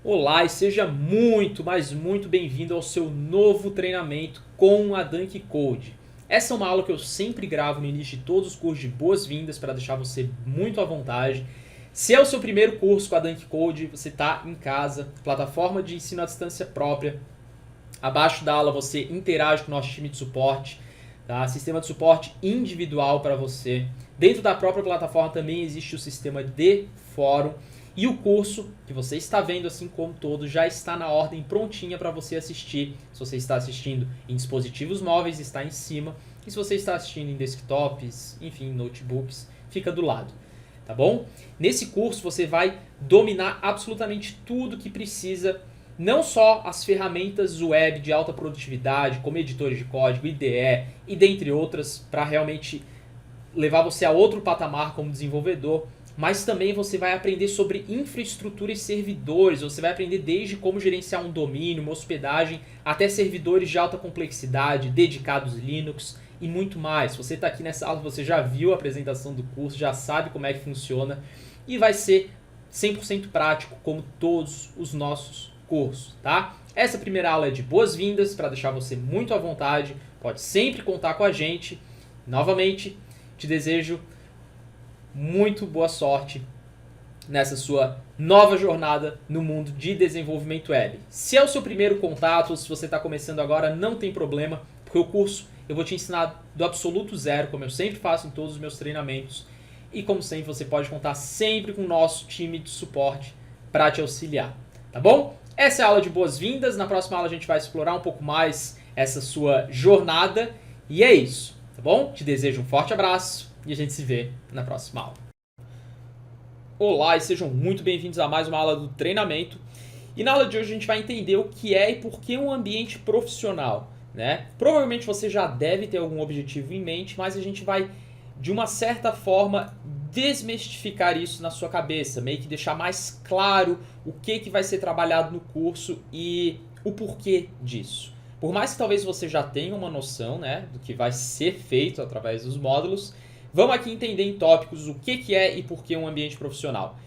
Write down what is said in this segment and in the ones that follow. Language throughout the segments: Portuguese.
Olá e seja muito, mas muito bem-vindo ao seu novo treinamento com a Dunk Code. Essa é uma aula que eu sempre gravo no início de todos os cursos de boas-vindas para deixar você muito à vontade. Se é o seu primeiro curso com a Dunk Code, você está em casa, plataforma de ensino à distância própria. Abaixo da aula você interage com o nosso time de suporte, tá? Sistema de suporte individual para você. Dentro da própria plataforma também existe o sistema de fórum. E o curso que você está vendo, assim como todo, já está na ordem prontinha para você assistir. Se você está assistindo em dispositivos móveis, está em cima. E se você está assistindo em desktops, enfim, notebooks, fica do lado. Tá bom? Nesse curso você vai dominar absolutamente tudo que precisa, não só as ferramentas web de alta produtividade, como editores de código, IDE e dentre outras, para realmente levar você a outro patamar como desenvolvedor, mas também você vai aprender sobre infraestrutura e servidores. Você vai aprender desde como gerenciar um domínio, uma hospedagem, até servidores de alta complexidade, dedicados Linux e muito mais. Você está aqui nessa aula, você já viu a apresentação do curso, já sabe como é que funciona e vai ser 100% prático, como todos os nossos cursos, tá? Essa primeira aula é de boas-vindas, para deixar você muito à vontade. Pode sempre contar com a gente. Novamente, te desejo muito boa sorte nessa sua nova jornada no mundo de desenvolvimento web. Se é o seu primeiro contato, se você está começando agora, não tem problema, porque o curso eu vou te ensinar do absoluto zero, como eu sempre faço em todos os meus treinamentos. E como sempre, você pode contar sempre com o nosso time de suporte para te auxiliar, tá bom? Essa é a aula de boas-vindas. Na próxima aula a gente vai explorar um pouco mais essa sua jornada. E é isso, tá bom? Te desejo um forte abraço e a gente se vê na próxima aula. Olá e sejam muito bem-vindos a mais uma aula do treinamento. E na aula de hoje a gente vai entender o que é e por que um ambiente profissional, né? Provavelmente você já deve ter algum objetivo em mente, mas a gente vai, de uma certa forma, desmistificar isso na sua cabeça, meio que deixar mais claro o que vai ser trabalhado no curso e o porquê disso. Por mais que talvez você já tenha uma noção, né, do que vai ser feito através dos módulos, vamos aqui entender em tópicos o que é e por que um ambiente profissional.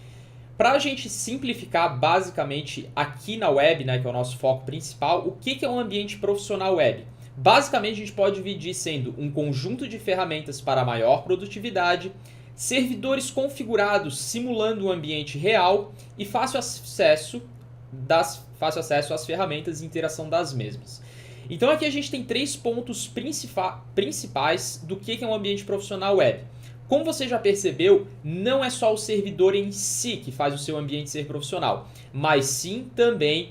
Para a gente simplificar basicamente aqui na web, né, que é o nosso foco principal, o que é um ambiente profissional web? Basicamente a gente pode dividir sendo um conjunto de ferramentas para maior produtividade, servidores configurados simulando o ambiente real e fácil acesso às ferramentas e interação das mesmas. Então aqui a gente tem três pontos principais do que é um ambiente profissional web. Como você já percebeu, não é só o servidor em si que faz o seu ambiente ser profissional, mas sim também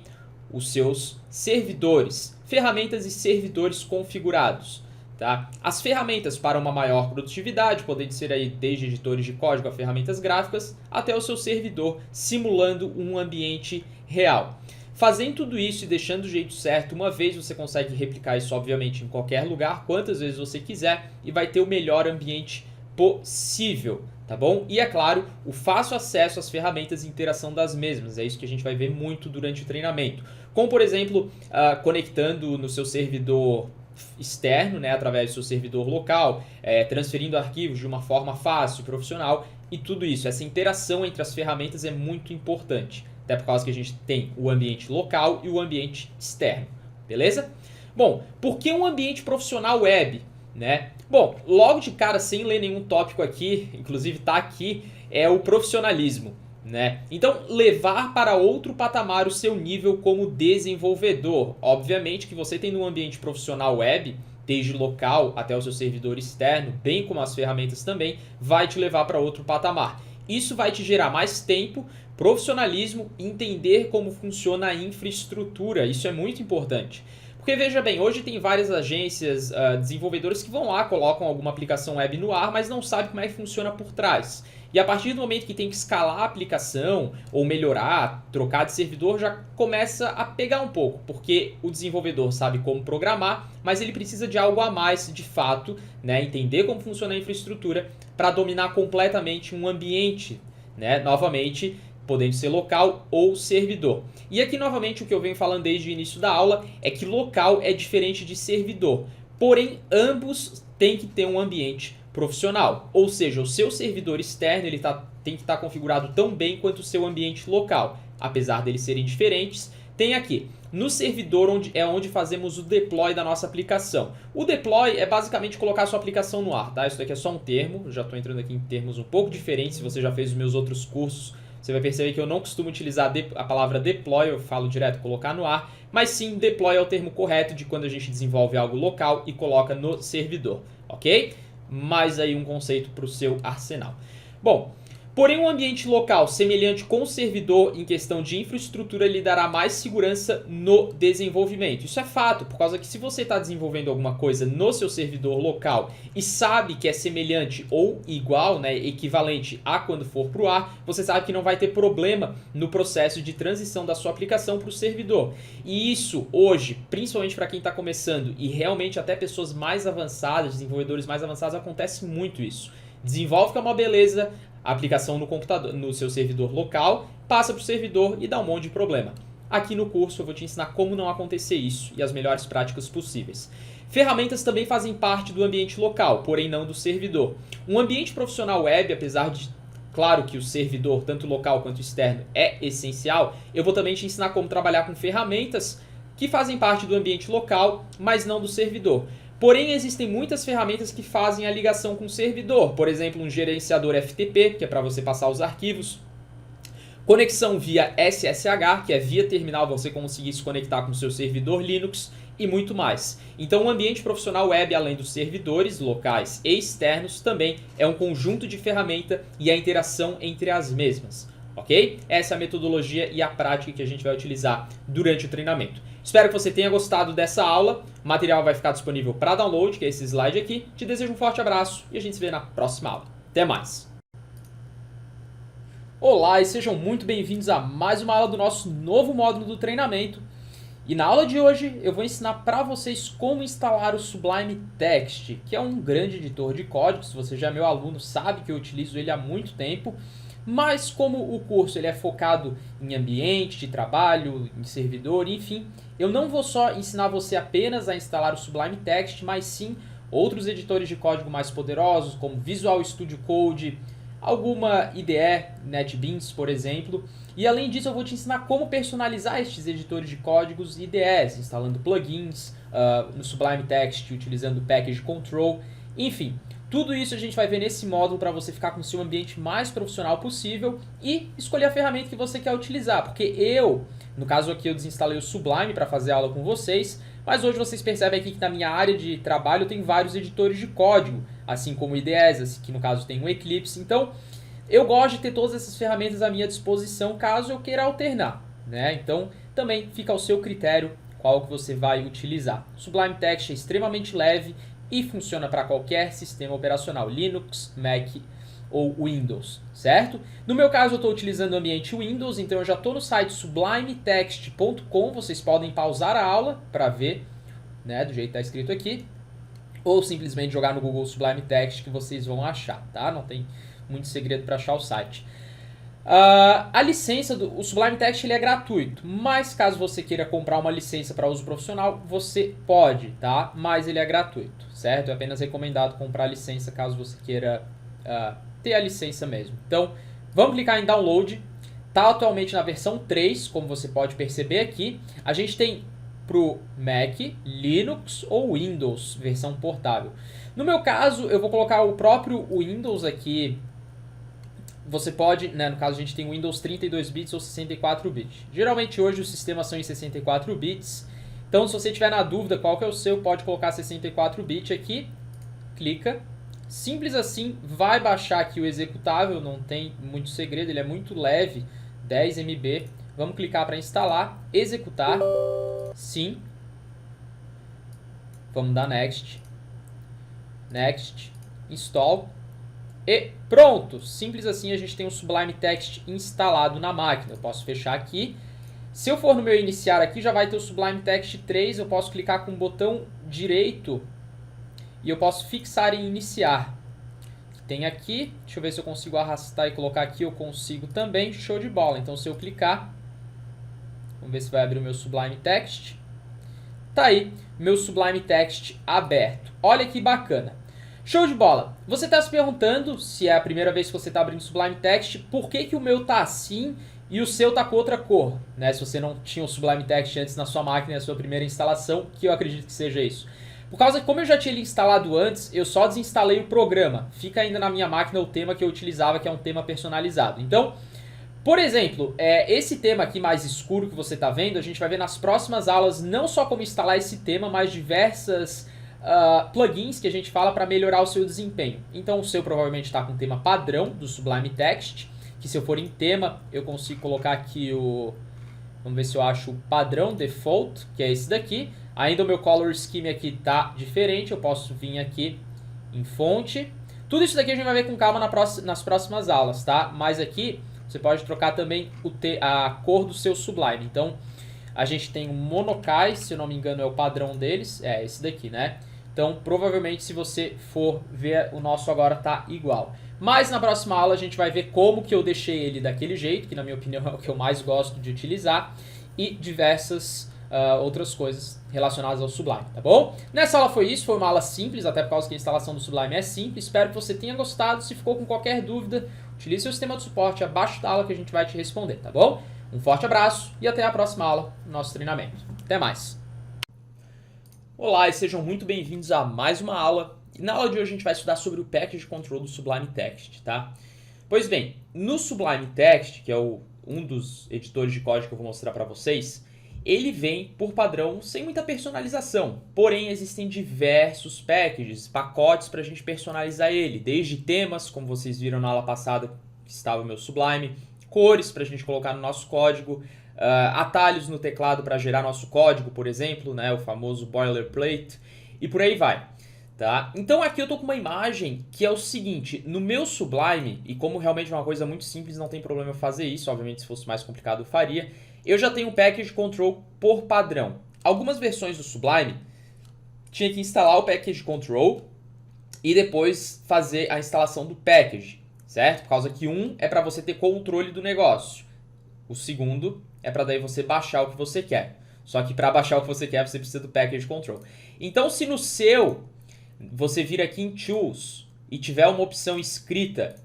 os seus servidores, ferramentas e servidores configurados. Tá? As ferramentas para uma maior produtividade podem ser aí desde editores de código a ferramentas gráficas até o seu servidor simulando um ambiente real. Fazendo tudo isso e deixando do jeito certo, uma vez você consegue replicar isso obviamente em qualquer lugar, quantas vezes você quiser e vai ter o melhor ambiente possível, tá bom? E é claro, o fácil acesso às ferramentas e interação das mesmas, é isso que a gente vai ver muito durante o treinamento. Como por exemplo, conectando no seu servidor externo, né, através do seu servidor local, transferindo arquivos de uma forma fácil, profissional e tudo isso. Essa interação entre as ferramentas é muito importante, até por causa que a gente tem o ambiente local e o ambiente externo, beleza? Bom, por que um ambiente profissional web, né? Bom, logo de cara, sem ler nenhum tópico aqui, inclusive tá aqui, é o profissionalismo, né? Então, levar para outro patamar o seu nível como desenvolvedor. Obviamente que você tem um ambiente profissional web, desde local até o seu servidor externo, bem como as ferramentas também, vai te levar para outro patamar. Isso vai te gerar mais tempo, profissionalismo, entender como funciona a infraestrutura. Isso é muito importante. Porque veja bem, hoje tem várias agências, desenvolvedores que vão lá, colocam alguma aplicação web no ar, mas não sabem como é que funciona por trás. E a partir do momento que tem que escalar a aplicação, ou melhorar, trocar de servidor, já começa a pegar um pouco. Porque o desenvolvedor sabe como programar, mas ele precisa de algo a mais, de fato, né, entender como funciona a infraestrutura para dominar completamente um ambiente, né, novamente, podendo ser local ou servidor. E aqui novamente o que eu venho falando desde o início da aula é que local é diferente de servidor. Porém, ambos têm que ter um ambiente profissional. Ou seja, o seu servidor externo tem que estar configurado tão bem quanto o seu ambiente local. Apesar deles serem diferentes, tem aqui, no servidor onde fazemos o deploy da nossa aplicação. O deploy é basicamente colocar a sua aplicação no ar, tá? Isso daqui é só um termo, eu já estou entrando aqui em termos um pouco diferentes. Se você já fez os meus outros cursos, você vai perceber que eu não costumo utilizar a palavra deploy, eu falo direto colocar no ar, mas sim, deploy é o termo correto de quando a gente desenvolve algo local e coloca no servidor, ok? Mais aí um conceito para o seu arsenal. Bom, porém um ambiente local semelhante com o servidor em questão de infraestrutura lhe dará mais segurança no desenvolvimento. Isso é fato, por causa que se você está desenvolvendo alguma coisa no seu servidor local e sabe que é semelhante ou igual, né, equivalente a quando for para o ar, você sabe que não vai ter problema no processo de transição da sua aplicação para o servidor. E isso hoje, principalmente para quem está começando e realmente até pessoas mais avançadas, desenvolvedores mais avançados, acontece muito isso. Desenvolve que é uma beleza, a aplicação no computador, no seu servidor local, passa para o servidor e dá um monte de problema. Aqui no curso eu vou te ensinar como não acontecer isso e as melhores práticas possíveis. Ferramentas também fazem parte do ambiente local, porém não do servidor. Um ambiente profissional web, apesar de, claro que o servidor, tanto local quanto externo, é essencial, eu vou também te ensinar como trabalhar com ferramentas que fazem parte do ambiente local, mas não do servidor. Porém, existem muitas ferramentas que fazem a ligação com o servidor. Por exemplo, um gerenciador FTP, que é para você passar os arquivos. Conexão via SSH, que é via terminal você conseguir se conectar com o seu servidor Linux e muito mais. Então, o ambiente profissional web, além dos servidores locais e externos, também é um conjunto de ferramentas e a interação entre as mesmas. Ok? Essa é a metodologia e a prática que a gente vai utilizar durante o treinamento. Espero que você tenha gostado dessa aula. O material vai ficar disponível para download, que é esse slide aqui. Te desejo um forte abraço e a gente se vê na próxima aula. Até mais! Olá e sejam muito bem-vindos a mais uma aula do nosso novo módulo do treinamento. E na aula de hoje eu vou ensinar para vocês como instalar o Sublime Text, que é um grande editor de código. Se você já é meu aluno, sabe que eu utilizo ele há muito tempo. Mas como o curso ele é focado em ambiente de trabalho, em servidor, enfim, eu não vou só ensinar você apenas a instalar o Sublime Text, mas sim outros editores de código mais poderosos, como Visual Studio Code, alguma IDE, NetBeans, por exemplo. E além disso, eu vou te ensinar como personalizar estes editores de códigos e IDEs, instalando plugins no Sublime Text, utilizando o Package Control, enfim. Tudo isso a gente vai ver nesse módulo para você ficar com o seu ambiente mais profissional possível e escolher a ferramenta que você quer utilizar. Porque no caso aqui eu desinstalei o Sublime para fazer aula com vocês, mas hoje vocês percebem aqui que na minha área de trabalho tem vários editores de código, assim como IDEs, que no caso tem o Eclipse. Então eu gosto de ter todas essas ferramentas à minha disposição caso eu queira alternar, né? Então também fica ao seu critério qual que você vai utilizar. O Sublime Text é extremamente leve e funciona para qualquer sistema operacional, Linux, Mac ou Windows, certo? No meu caso eu estou utilizando o ambiente Windows, então eu já estou no site sublimetext.com, vocês podem pausar a aula para ver, né, do jeito que está escrito aqui, ou simplesmente jogar no Google Sublime Text que vocês vão achar, tá? Não tem muito segredo para achar o site. A licença o Sublime Text ele é gratuito, mas caso você queira comprar uma licença para uso profissional, você pode, tá? Mas ele é gratuito, certo? É apenas recomendado comprar a licença caso você queira ter a licença mesmo. Então, vamos clicar em download. Está atualmente na versão 3, como você pode perceber aqui. A gente tem para o Mac, Linux ou Windows, versão portável. No meu caso, eu vou colocar o próprio Windows aqui. Você pode, né, no caso a gente tem Windows 32 bits ou 64 bits. Geralmente hoje os sistemas são em 64 bits. Então se você tiver na dúvida qual que é o seu, pode colocar 64 bits aqui. Clica. Simples assim, vai baixar aqui o executável, não tem muito segredo, ele é muito leve, 10 MB. Vamos clicar para instalar, executar. Sim. Vamos dar Next. Next. Install. E pronto! Simples assim a gente tem o Sublime Text instalado na máquina. Eu posso fechar aqui. Se eu for no meu iniciar aqui, já vai ter o Sublime Text 3. Eu posso clicar com o botão direito e eu posso fixar em iniciar. Tem aqui, deixa eu ver se eu consigo arrastar e colocar aqui. Eu consigo também, show de bola. Então se eu clicar, vamos ver se vai abrir o meu Sublime Text. Tá aí, meu Sublime Text aberto. Olha que bacana. Show de bola! Você está se perguntando, se é a primeira vez que você está abrindo o Sublime Text, por que, que o meu tá assim e o seu tá com outra cor, né? Se você não tinha o Sublime Text antes na sua máquina, na sua primeira instalação, que eu acredito que seja isso. Por causa que, como eu já tinha ele instalado antes, eu só desinstalei o programa. Fica ainda na minha máquina o tema que eu utilizava, que é um tema personalizado. Então, por exemplo, esse tema aqui mais escuro que você está vendo, a gente vai ver nas próximas aulas não só como instalar esse tema, mas diversas plugins que a gente fala para melhorar o seu desempenho. Então o seu provavelmente está com o tema padrão do Sublime Text, que se eu for em tema, eu consigo colocar aqui o... Vamos ver se eu acho o padrão default, que é esse daqui. Ainda o meu color scheme aqui tá diferente, eu posso vir aqui em fonte. Tudo isso daqui a gente vai ver com calma nas próximas aulas, tá? Mas aqui você pode trocar também a cor do seu Sublime. Então a gente tem o Monokai, se eu não me engano é o padrão deles, é esse daqui, né? Então provavelmente se você for ver o nosso agora tá igual. Mas na próxima aula a gente vai ver como que eu deixei ele daquele jeito, que na minha opinião é o que eu mais gosto de utilizar, e diversas outras coisas relacionadas ao Sublime, tá bom? Nessa aula foi isso, foi uma aula simples, até por causa que a instalação do Sublime é simples. Espero que você tenha gostado. Se ficou com qualquer dúvida, utilize seu sistema de suporte abaixo da aula que a gente vai te responder, tá bom? Um forte abraço e até a próxima aula do nosso treinamento. Até mais! Olá e sejam muito bem-vindos a mais uma aula. E na aula de hoje a gente vai estudar sobre o Package Control do Sublime Text, tá? Pois bem, no Sublime Text, que é um dos editores de código que eu vou mostrar para vocês, ele vem, por padrão, sem muita personalização. Porém, existem diversos packages, pacotes para a gente personalizar ele. Desde temas, como vocês viram na aula passada, que estava o meu Sublime, cores para a gente colocar no nosso código, atalhos no teclado para gerar nosso código, por exemplo, né, o famoso boilerplate, e por aí vai. Tá? Então aqui eu tô com uma imagem que é o seguinte, no meu Sublime, e como realmente é uma coisa muito simples, não tem problema eu fazer isso, obviamente se fosse mais complicado eu faria, eu já tenho um Package Control por padrão. Algumas versões do Sublime tinha que instalar o Package Control e depois fazer a instalação do package, certo? Por causa que um é para você ter controle do negócio, o segundo é para daí você baixar o que você quer. Só que para baixar o que você quer você precisa do Package Control. Então se no seu você vir aqui em Tools e tiver uma opção escrita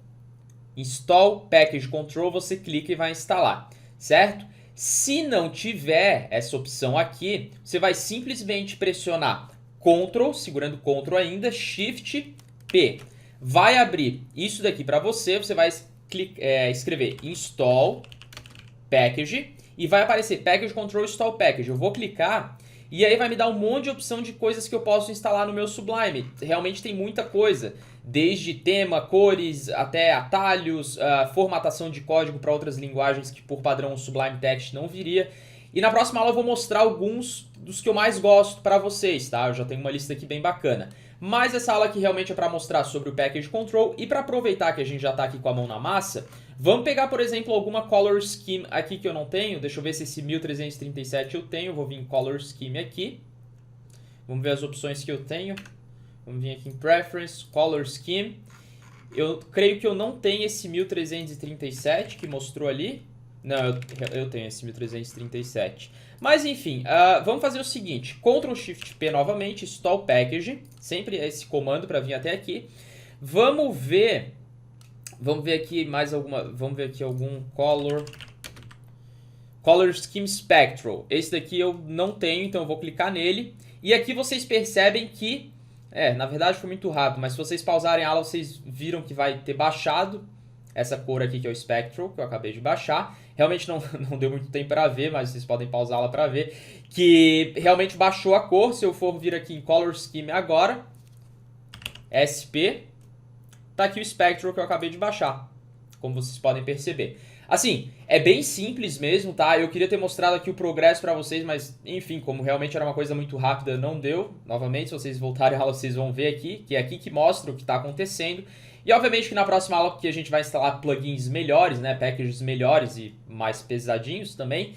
Install Package Control, você clica e vai instalar, certo? Se não tiver essa opção aqui, você vai simplesmente pressionar Ctrl, segurando Ctrl ainda, Shift P. Vai abrir isso daqui para você, você vai escrever Install Package e vai aparecer Package Control Install Package. Eu vou clicar e aí vai me dar um monte de opção de coisas que eu posso instalar no meu Sublime. Realmente tem muita coisa, desde tema, cores, até atalhos, formatação de código para outras linguagens que por padrão o Sublime Text não viria. E na próxima aula eu vou mostrar alguns dos que eu mais gosto para vocês, tá? Eu já tenho uma lista aqui bem bacana. Mas essa aula aqui realmente é para mostrar sobre o Package Control e para aproveitar que a gente já está aqui com a mão na massa, vamos pegar, por exemplo, alguma Color Scheme aqui que eu não tenho. Deixa eu ver se esse 1337 eu tenho. Vou vir em Color Scheme aqui. Vamos ver as opções que eu tenho. Vamos vir aqui em Preference, Color Scheme. Eu creio que eu não tenho esse 1337 que mostrou ali. Não, eu tenho esse 1337. Mas enfim, vamos fazer o seguinte. Ctrl Shift P novamente, Install Package. Sempre esse comando para vir até aqui. Vamos ver aqui mais alguma. Vamos ver aqui algum Color Scheme Spectral. Esse daqui eu não tenho, então eu vou clicar nele. E aqui vocês percebem que, na verdade foi muito rápido, mas se vocês pausarem a aula, vocês viram que vai ter baixado essa cor aqui que é o Spectral, que eu acabei de baixar. Realmente não deu muito tempo para ver, mas vocês podem pausá-la para ver, que realmente baixou a cor. Se eu for vir aqui em Color Scheme agora, SP, tá aqui o Spectral que eu acabei de baixar, como vocês podem perceber. Assim, é bem simples mesmo, tá? Eu queria ter mostrado aqui o progresso para vocês, mas enfim, como realmente era uma coisa muito rápida, não deu. Novamente, se vocês voltarem a aula, vocês vão ver aqui, que é aqui que mostra o que está acontecendo. E obviamente que na próxima aula que a gente vai instalar plugins melhores, né, packages melhores e mais pesadinhos também,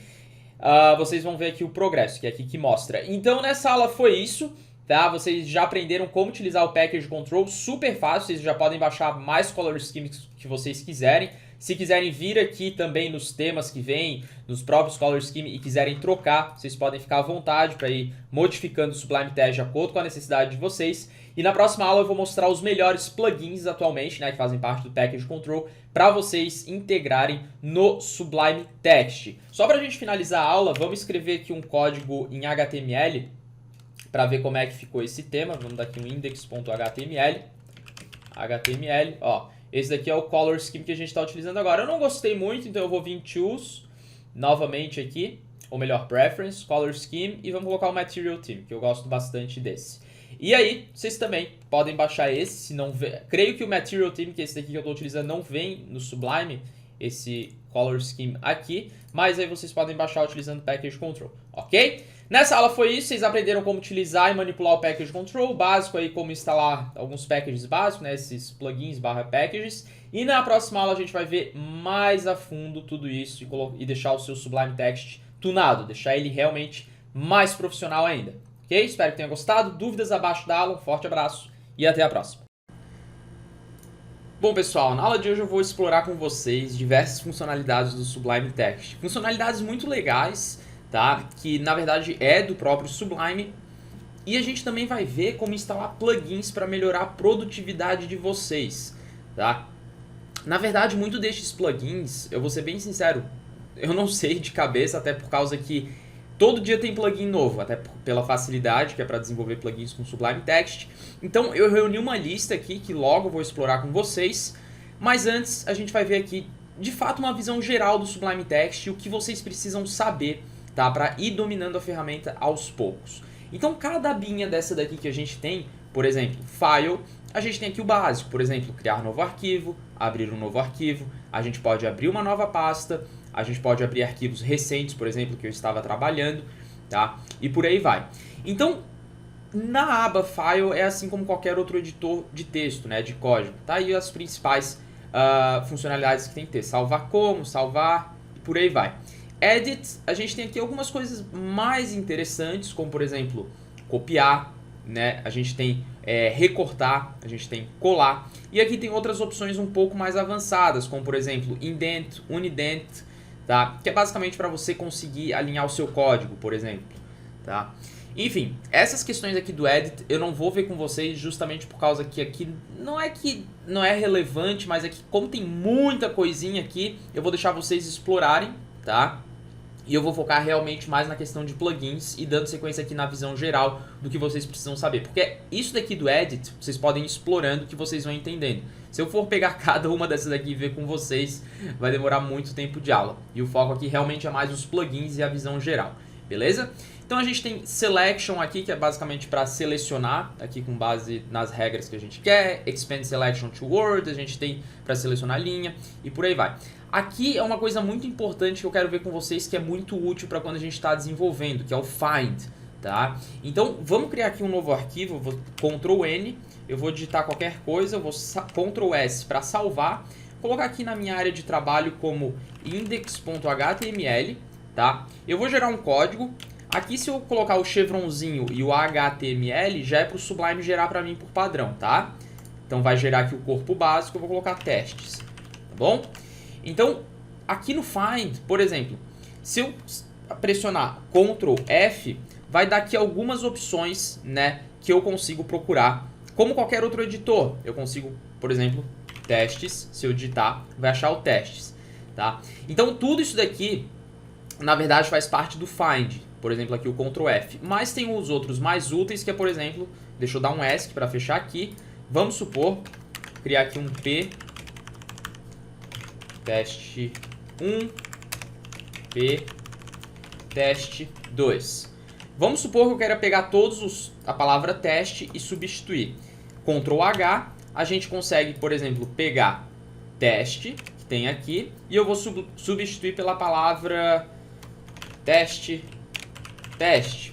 vocês vão ver aqui o progresso, que é aqui que mostra. Então nessa aula foi isso, tá? Vocês já aprenderam como utilizar o Package Control, super fácil, vocês já podem baixar mais Color Schemes que vocês quiserem. Se quiserem vir aqui também nos temas que vêm, nos próprios Color Scheme e quiserem trocar, vocês podem ficar à vontade para ir modificando o Sublime Text de acordo com a necessidade de vocês. E na próxima aula eu vou mostrar os melhores plugins atualmente, né, que fazem parte do Package Control, para vocês integrarem no Sublime Text. Só para a gente finalizar a aula, vamos escrever aqui um código em HTML para ver como é que ficou esse tema. Vamos dar aqui um index.html. HTML, ó. Esse daqui é o Color Scheme que a gente está utilizando agora. Eu não gostei muito, então eu vou vir em Tools, novamente aqui, ou melhor, Preference, Color Scheme, e vamos colocar o Material Theme, que eu gosto bastante desse. E aí, vocês também podem baixar esse, se não vê. Creio que o Material Theme, que é esse daqui que eu estou utilizando, não vem no Sublime, esse Color Scheme aqui, mas aí vocês podem baixar utilizando o Package Control, ok? Nessa aula foi isso, vocês aprenderam como utilizar e manipular o Package Control, básico aí como instalar alguns packages básicos, né, esses plugins / packages, e na próxima aula a gente vai ver mais a fundo tudo isso e deixar o seu Sublime Text tunado, deixar ele realmente mais profissional ainda, ok? Espero que tenham gostado, dúvidas abaixo da aula, um forte abraço e até a próxima. Bom pessoal, na aula de hoje eu vou explorar com vocês diversas funcionalidades do Sublime Text, funcionalidades muito legais, tá? Que na verdade é do próprio Sublime, e a gente também vai ver como instalar plugins para melhorar a produtividade de vocês, tá? Na verdade, muito destes plugins, eu vou ser bem sincero, eu não sei de cabeça, até por causa que todo dia tem plugin novo, até pela facilidade que é para desenvolver plugins com Sublime Text. Então eu reuni uma lista aqui que logo eu vou explorar com vocês, mas antes a gente vai ver aqui de fato uma visão geral do Sublime Text e o que vocês precisam saber, tá, para ir dominando a ferramenta aos poucos. Então cada abinha dessa daqui que a gente tem, por exemplo, File, a gente tem aqui o básico, por exemplo, criar novo arquivo, abrir um novo arquivo, a gente pode abrir uma nova pasta, a gente pode abrir arquivos recentes, por exemplo, que eu estava trabalhando, tá? E por aí vai. Então, na aba File é assim como qualquer outro editor de texto, né, de código, tá? E as principais funcionalidades que tem que ter, salvar como, salvar e por aí vai. Edit, a gente tem aqui algumas coisas mais interessantes, como por exemplo, copiar, né? A gente tem recortar, a gente tem colar. E aqui tem outras opções um pouco mais avançadas, como por exemplo, indent, unident, tá? Que é basicamente para você conseguir alinhar o seu código, por exemplo, tá? Enfim, essas questões aqui do edit eu não vou ver com vocês justamente por causa que aqui não é relevante, mas é que como tem muita coisinha aqui, eu vou deixar vocês explorarem, tá? E eu vou focar realmente mais na questão de plugins e dando sequência aqui na visão geral do que vocês precisam saber. Porque isso daqui do Edit, vocês podem ir explorando que vocês vão entendendo. Se eu for pegar cada uma dessas daqui e ver com vocês, vai demorar muito tempo de aula. E o foco aqui realmente é mais os plugins e a visão geral, beleza? Então a gente tem Selection aqui, que é basicamente para selecionar, aqui com base nas regras que a gente quer. Expand Selection to Word, a gente tem para selecionar a linha e por aí vai. Aqui é uma coisa muito importante que eu quero ver com vocês, que é muito útil para quando a gente está desenvolvendo, que é o Find, tá? Então vamos criar aqui um novo arquivo, eu vou Ctrl N, eu vou digitar qualquer coisa, eu vou Ctrl S para salvar, colocar aqui na minha área de trabalho como index.html, tá? Eu vou gerar um código. Aqui se eu colocar o chevronzinho e o HTML, já é para o Sublime gerar para mim por padrão, tá? Então vai gerar aqui o corpo básico, eu vou colocar testes, tá bom? Então, aqui no Find, por exemplo, se eu pressionar Ctrl F, vai dar aqui algumas opções, né, que eu consigo procurar. Como qualquer outro editor, eu consigo, por exemplo, testes, se eu digitar, vai achar o testes, tá? Então, tudo isso daqui, na verdade, faz parte do Find. Por exemplo, aqui o Ctrl F. Mas tem os outros mais úteis, que é, por exemplo, deixa eu dar um ESC para fechar aqui. Vamos supor, criar aqui um P teste 1, P teste 2. Vamos supor que eu quero pegar a palavra teste e substituir. Ctrl H, a gente consegue, por exemplo, pegar teste, que tem aqui, e eu vou substituir pela palavra teste,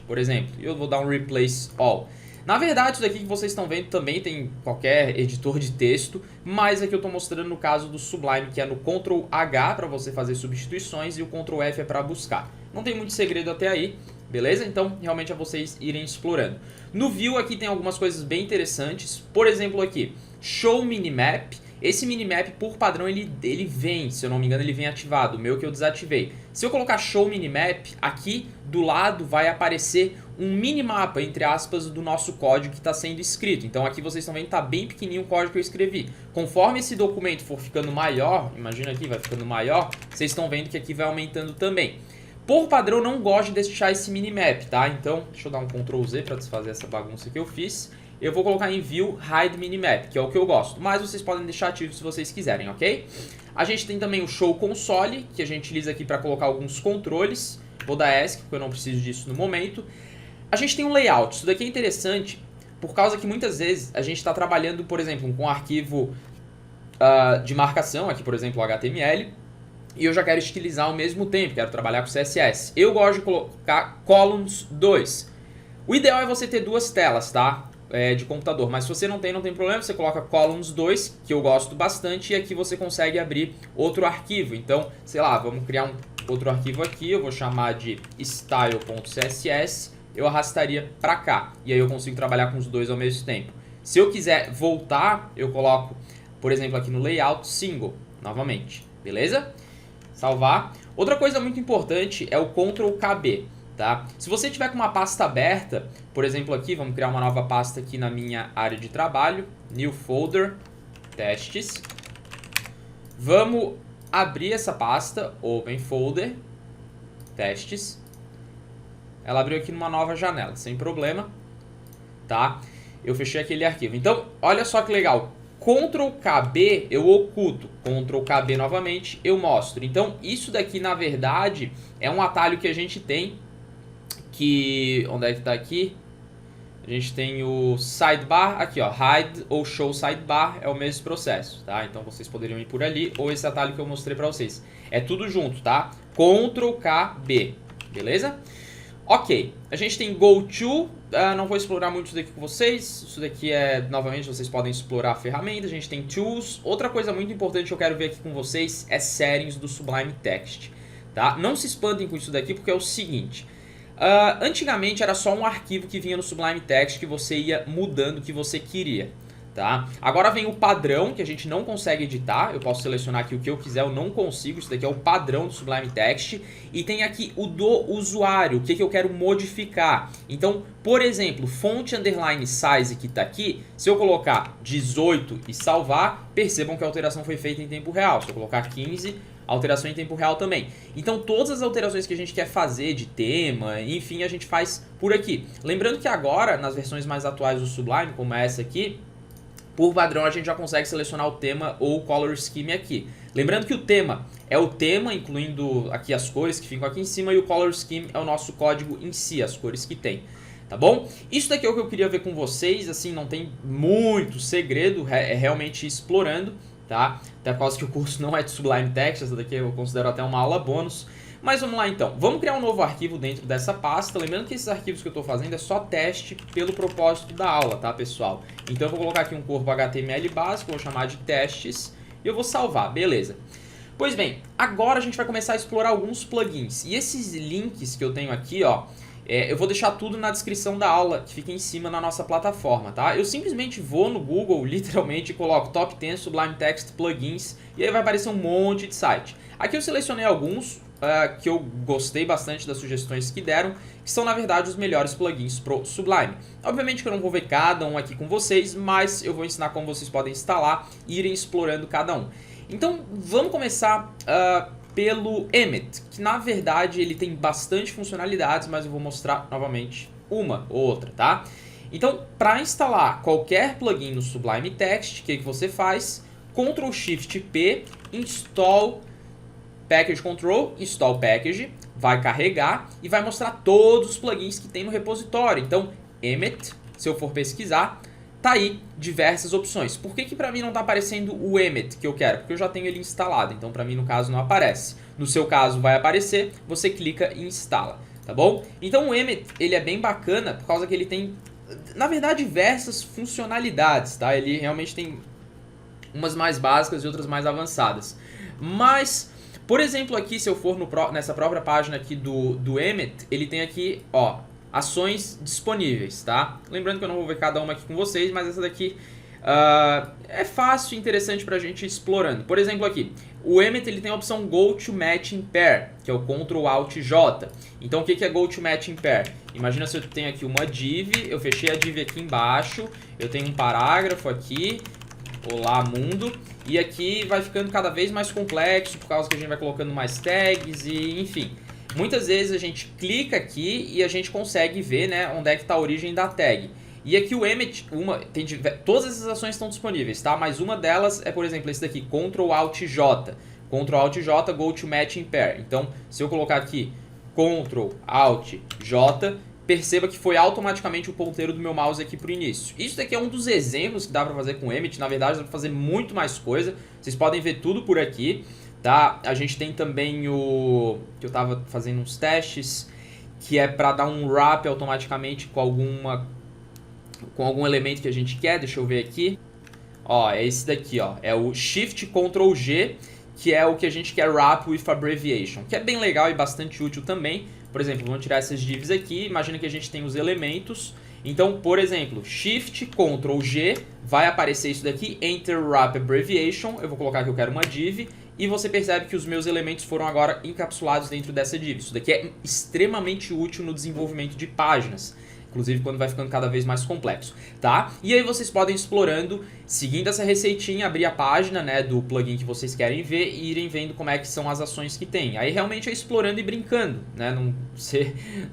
por exemplo. E eu vou dar um replace all. Na verdade, isso daqui que vocês estão vendo também tem qualquer editor de texto, mas aqui eu estou mostrando no caso do Sublime, que é no Ctrl H para você fazer substituições e o Ctrl F é para buscar. Não tem muito segredo até aí, beleza? Então, realmente é vocês irem explorando. No View aqui tem algumas coisas bem interessantes. Por exemplo aqui, Show Minimap. esse minimap, por padrão, ele vem, se eu não me engano, ele vem ativado, o meu que eu desativei. Se eu colocar show minimap, aqui do lado vai aparecer um minimapa, entre aspas, do nosso código que está sendo escrito. Então aqui vocês estão vendo que está bem pequenininho o código que eu escrevi. Conforme esse documento for ficando maior, imagina aqui, vai ficando maior, vocês estão vendo que aqui vai aumentando também. Por padrão, não gosto de deixar esse minimap, tá? Então, deixa eu dar um Ctrl Z para desfazer essa bagunça que eu fiz. Eu vou colocar em View Hide Minimap, que é o que eu gosto. Mas vocês podem deixar ativo se vocês quiserem, ok? A gente tem também o Show Console, que a gente utiliza aqui para colocar alguns controles. Vou dar ESC, porque eu não preciso disso no momento. A gente tem um layout. Isso daqui é interessante, por causa que muitas vezes a gente está trabalhando, por exemplo, com um arquivo de marcação, aqui por exemplo o HTML, e eu já quero estilizar ao mesmo tempo, quero trabalhar com CSS. Eu gosto de colocar Columns 2. O ideal é você ter duas telas, tá? De computador, mas se você não tem problema, você coloca Columns 2, que eu gosto bastante, e aqui você consegue abrir outro arquivo. Então, sei lá, vamos criar um outro arquivo aqui, eu vou chamar de style.css, eu arrastaria para cá, e aí eu consigo trabalhar com os dois ao mesmo tempo. Se eu quiser voltar, eu coloco, por exemplo, aqui no layout, single, novamente, beleza? Salvar. Outra coisa muito importante é o Ctrl+KB, tá? Se você tiver com uma pasta aberta, por exemplo aqui, vamos criar uma nova pasta aqui na minha área de trabalho, New Folder, Testes. Vamos abrir essa pasta, Open Folder, Testes. Ela abriu aqui numa nova janela, sem problema, tá? Eu fechei aquele arquivo. Então, olha só que legal. Ctrl+KB eu oculto, Ctrl+KB novamente eu mostro. Então isso daqui na verdade é um atalho que a gente tem, que, onde é que tá aqui? A gente tem o sidebar, aqui ó, hide ou show sidebar, é o mesmo processo, tá? Então vocês poderiam ir por ali, ou esse atalho que eu mostrei pra vocês. É tudo junto, tá? Ctrl+KB, beleza? Ok, a gente tem GoTo, não vou explorar muito isso daqui com vocês, isso daqui novamente, vocês podem explorar a ferramenta, a gente tem Tools. Outra coisa muito importante que eu quero ver aqui com vocês é Settings do Sublime Text, tá? Não se espantem com isso daqui porque é o seguinte, antigamente era só um arquivo que vinha no Sublime Text que você ia mudando o que você queria. Tá? Agora vem o padrão, que a gente não consegue editar, eu posso selecionar aqui o que eu quiser, eu não consigo, isso daqui é o padrão do Sublime Text, e tem aqui o do usuário, o que eu quero modificar. Então, por exemplo, font underline size que está aqui, se eu colocar 18 e salvar, percebam que a alteração foi feita em tempo real. Se eu colocar 15, alteração em tempo real também. Então todas as alterações que a gente quer fazer de tema, enfim, a gente faz por aqui. Lembrando que agora, nas versões mais atuais do Sublime, como essa aqui, por padrão a gente já consegue selecionar o tema ou o color scheme aqui. Lembrando que o tema é o tema, incluindo aqui as cores que ficam aqui em cima, e o color scheme é o nosso código em si, as cores que tem. Tá bom? Isso daqui é o que eu queria ver com vocês, assim, não tem muito segredo, é realmente explorando, tá? Até por causa que o curso não é de Sublime Text, essa daqui eu considero até uma aula bônus. Mas vamos lá então, vamos criar um novo arquivo dentro dessa pasta, lembrando que esses arquivos que eu estou fazendo é só teste pelo propósito da aula, tá pessoal? Então eu vou colocar aqui um corpo HTML básico, vou chamar de testes e eu vou salvar, beleza. Pois bem, agora a gente vai começar a explorar alguns plugins, e esses links que eu tenho aqui, ó, eu vou deixar tudo na descrição da aula, que fica em cima na nossa plataforma, tá? Eu simplesmente vou no Google, literalmente, e coloco Top 10 Sublime Text Plugins, e aí vai aparecer um monte de site. Aqui eu selecionei alguns que eu gostei bastante das sugestões que deram, que são na verdade os melhores plugins pro Sublime. Obviamente que eu não vou ver cada um aqui com vocês, mas eu vou ensinar como vocês podem instalar e irem explorando cada um. Então vamos começar pelo Emmet, que na verdade ele tem bastante funcionalidades, mas eu vou mostrar novamente uma ou outra, tá? Então, para instalar qualquer plugin no Sublime Text, o que você faz? Ctrl+Shift+P, Install Package Control, Install Package, vai carregar e vai mostrar todos os plugins que tem no repositório. Então, Emmet, se eu for pesquisar, tá aí diversas opções. Por que para mim não está aparecendo o Emmet que eu quero? Porque eu já tenho ele instalado, então para mim no caso não aparece. No seu caso vai aparecer, você clica e instala, tá bom? Então o Emmet, ele é bem bacana por causa que ele tem, na verdade, diversas funcionalidades, tá? Ele realmente tem umas mais básicas e outras mais avançadas. Mas, por exemplo, aqui se eu for nessa própria página aqui do Emmet, ele tem aqui, ó, ações disponíveis, tá? Lembrando que eu não vou ver cada uma aqui com vocês, mas essa daqui é fácil e interessante para a gente ir explorando. Por exemplo aqui, o Emmet ele tem a opção Go to Match in Pair, que é o Ctrl Alt J. Então o que é Go to Match in Pair? Imagina se eu tenho aqui uma div, eu fechei a div aqui embaixo, eu tenho um parágrafo aqui, olá mundo, e aqui vai ficando cada vez mais complexo por causa que a gente vai colocando mais tags e enfim. Muitas vezes a gente clica aqui e a gente consegue ver, né, onde é que está a origem da tag. E aqui o Emmet, todas essas ações estão disponíveis, tá? Mas uma delas é, por exemplo, esse daqui, Ctrl Alt J. Ctrl Alt J, Go to Match in Pair. Então, se eu colocar aqui Ctrl Alt J, perceba que foi automaticamente o ponteiro do meu mouse aqui para o início. Isso daqui é um dos exemplos que dá para fazer com o Emmet. Na verdade, dá para fazer muito mais coisa. Vocês podem ver tudo por aqui, tá? A gente tem também o que eu estava fazendo uns testes, que é para dar um wrap automaticamente com algum elemento que a gente quer. Deixa eu ver aqui. Ó, é esse daqui, ó. É o Shift Ctrl G, que é o que a gente quer wrap with abbreviation, que é bem legal e bastante útil também. Por exemplo, vamos tirar essas divs aqui. Imagina que a gente tem os elementos. Então, por exemplo, Shift Ctrl G, vai aparecer isso daqui, Enter Wrap Abbreviation. Eu vou colocar que eu quero uma div. E você percebe que os meus elementos foram agora encapsulados dentro dessa div. Isso daqui é extremamente útil no desenvolvimento de páginas. Inclusive quando vai ficando cada vez mais complexo, tá? E aí vocês podem ir explorando, seguindo essa receitinha, abrir a página, né, do plugin que vocês querem ver e irem vendo como é que são as ações que tem. Aí realmente é explorando e brincando, né?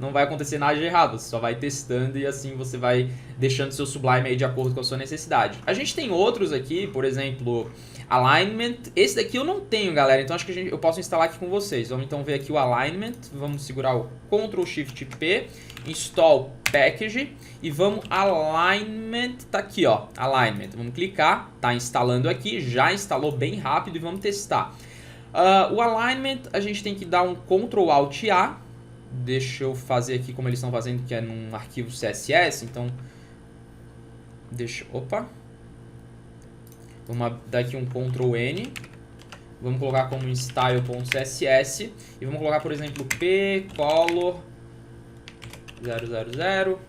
Não vai acontecer nada de errado, você só vai testando e assim você vai deixando seu Sublime aí de acordo com a sua necessidade. A gente tem outros aqui, por exemplo, Alignment. Esse daqui eu não tenho, galera, então acho que eu posso instalar aqui com vocês. Vamos então ver aqui o Alignment, vamos segurar o Ctrl Shift P, Install Package e vamos Alignment, tá aqui ó, Alignment, vamos clicar, tá instalando aqui, já instalou bem rápido e vamos testar. O Alignment a gente tem que dar um Ctrl Alt A, deixa eu fazer aqui como eles estão fazendo, que é num arquivo CSS, então vamos dar aqui um Ctrl N, vamos colocar como style.css e vamos colocar por exemplo p-color 000,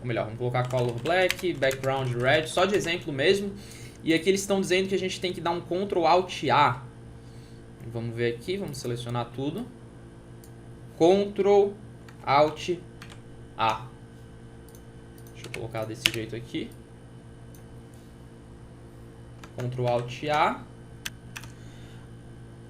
ou melhor, vamos colocar color black, background red, só de exemplo mesmo. E aqui eles estão dizendo que a gente tem que dar um Ctrl Alt A. Vamos ver aqui, vamos selecionar tudo. Ctrl Alt A. Deixa eu colocar desse jeito aqui. Ctrl Alt A.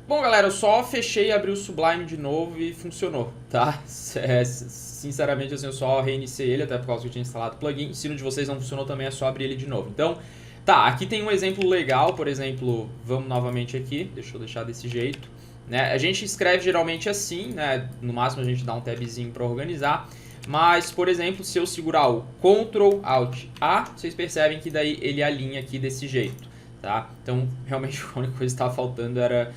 Bom, galera, eu só fechei e abri o Sublime de novo e funcionou, tá? Sinceramente, assim, eu só reiniciei ele, até por causa que eu tinha instalado o plugin. Se no de vocês não funcionou também, é só abrir ele de novo. Então, tá, aqui tem um exemplo legal, por exemplo, vamos novamente aqui, deixa eu deixar desse jeito. Né? A gente escreve geralmente assim, né? No máximo a gente dá um tabzinho para organizar. Mas, por exemplo, se eu segurar o Ctrl Alt A, vocês percebem que daí ele alinha aqui desse jeito, tá? Então, realmente a única coisa que estava faltando era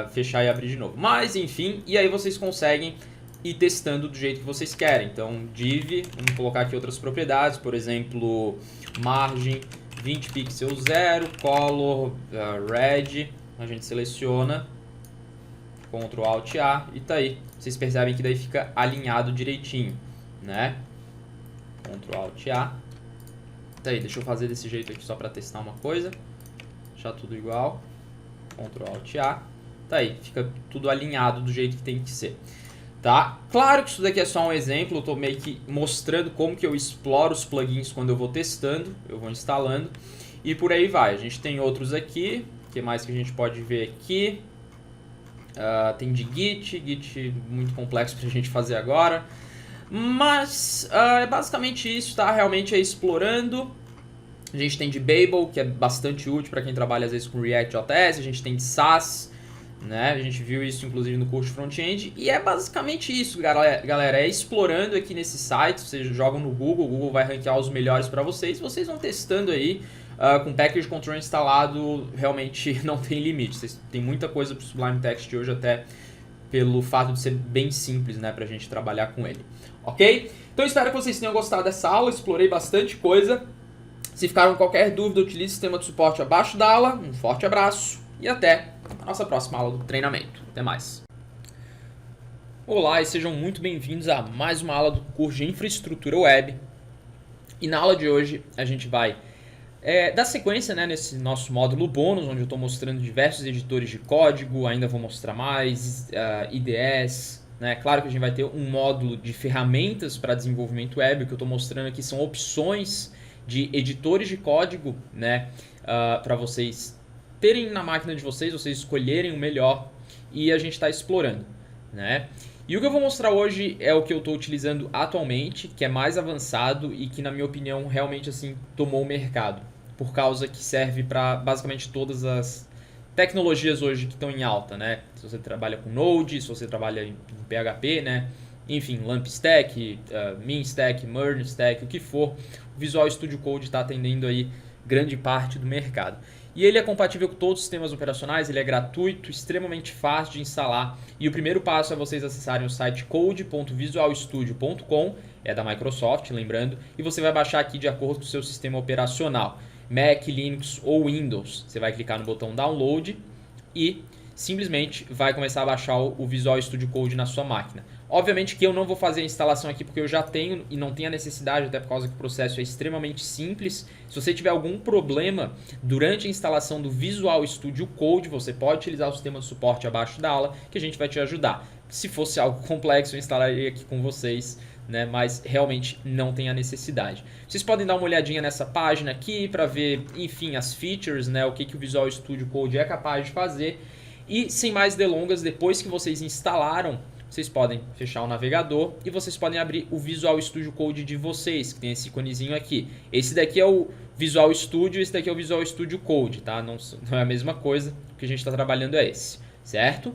fechar e abrir de novo. Mas, enfim, e aí vocês conseguem ir testando do jeito que vocês querem. Então, div, vamos colocar aqui outras propriedades, por exemplo, margem 20 pixels 0, color red, a gente seleciona, Ctrl Alt A e tá aí. Vocês percebem que daí fica alinhado direitinho, né? Ctrl Alt A. Tá aí, deixa eu fazer desse jeito aqui só para testar uma coisa. Deixar tudo igual. Ctrl Alt A. Tá aí, fica tudo alinhado do jeito que tem que ser. Tá? Claro que isso daqui é só um exemplo, eu tô meio que mostrando como que eu exploro os plugins quando eu vou testando, eu vou instalando e por aí vai. A gente tem outros aqui, o que mais que a gente pode ver aqui? Tem de Git muito complexo pra gente fazer agora, mas é basicamente isso, tá? Realmente é explorando. A gente tem de Babel, que é bastante útil para quem trabalha às vezes com React.js, a gente tem de Sass, né? A gente viu isso inclusive no curso de front-end e é basicamente isso, galera, é explorando aqui nesse site. Vocês jogam no Google, o Google vai ranquear os melhores para vocês vão testando aí, com Package Control instalado, realmente não tem limite. Vocês tem muita coisa para o Sublime Text hoje, até pelo fato de ser bem simples, né, para a gente trabalhar com ele, ok? Então espero que vocês tenham gostado dessa aula, explorei bastante coisa. Se ficaram com qualquer dúvida, utilize o sistema de suporte abaixo da aula. Um forte abraço e até a nossa próxima aula do treinamento. Até mais. Olá e sejam muito bem-vindos a mais uma aula do curso de Infraestrutura Web. E na aula de hoje a gente vai dar sequência, né, nesse nosso módulo bônus, onde eu estou mostrando diversos editores de código, ainda vou mostrar mais, IDEs, né? Claro que a gente vai ter um módulo de ferramentas para desenvolvimento web, o que eu estou mostrando aqui são opções de editores de código, né, para vocês terem na máquina de vocês escolherem o melhor e a gente está explorando, né? E o que eu vou mostrar hoje é o que eu estou utilizando atualmente, que é mais avançado e que, na minha opinião, realmente assim tomou o mercado, por causa que serve para basicamente todas as tecnologias hoje que estão em alta, né? Se você trabalha com Node, se você trabalha em PHP, né? Enfim, Lamp Stack, Min Stack, Merge Stack, o que for, o Visual Studio Code está atendendo aí grande parte do mercado. E ele é compatível com todos os sistemas operacionais, ele é gratuito, extremamente fácil de instalar. E o primeiro passo é vocês acessarem o site code.visualstudio.com, é da Microsoft, lembrando, e você vai baixar aqui de acordo com o seu sistema operacional, Mac, Linux ou Windows. Você vai clicar no botão Download e simplesmente vai começar a baixar o Visual Studio Code na sua máquina. Obviamente que eu não vou fazer a instalação aqui porque eu já tenho e não tenho a necessidade, até por causa que o processo é extremamente simples. Se você tiver algum problema durante a instalação do Visual Studio Code, você pode utilizar o sistema de suporte abaixo da aula, que a gente vai te ajudar. Se fosse algo complexo, eu instalaria aqui com vocês, né? Mas realmente não tem a necessidade. Vocês podem dar uma olhadinha nessa página aqui para ver, enfim, as features, né? O que o Visual Studio Code é capaz de fazer. E sem mais delongas, depois que vocês instalaram, vocês podem fechar o navegador e vocês podem abrir o Visual Studio Code de vocês, que tem esse iconezinho aqui. Esse daqui é o Visual Studio, esse daqui é o Visual Studio Code, tá? Não é a mesma coisa, o que a gente está trabalhando é esse, certo?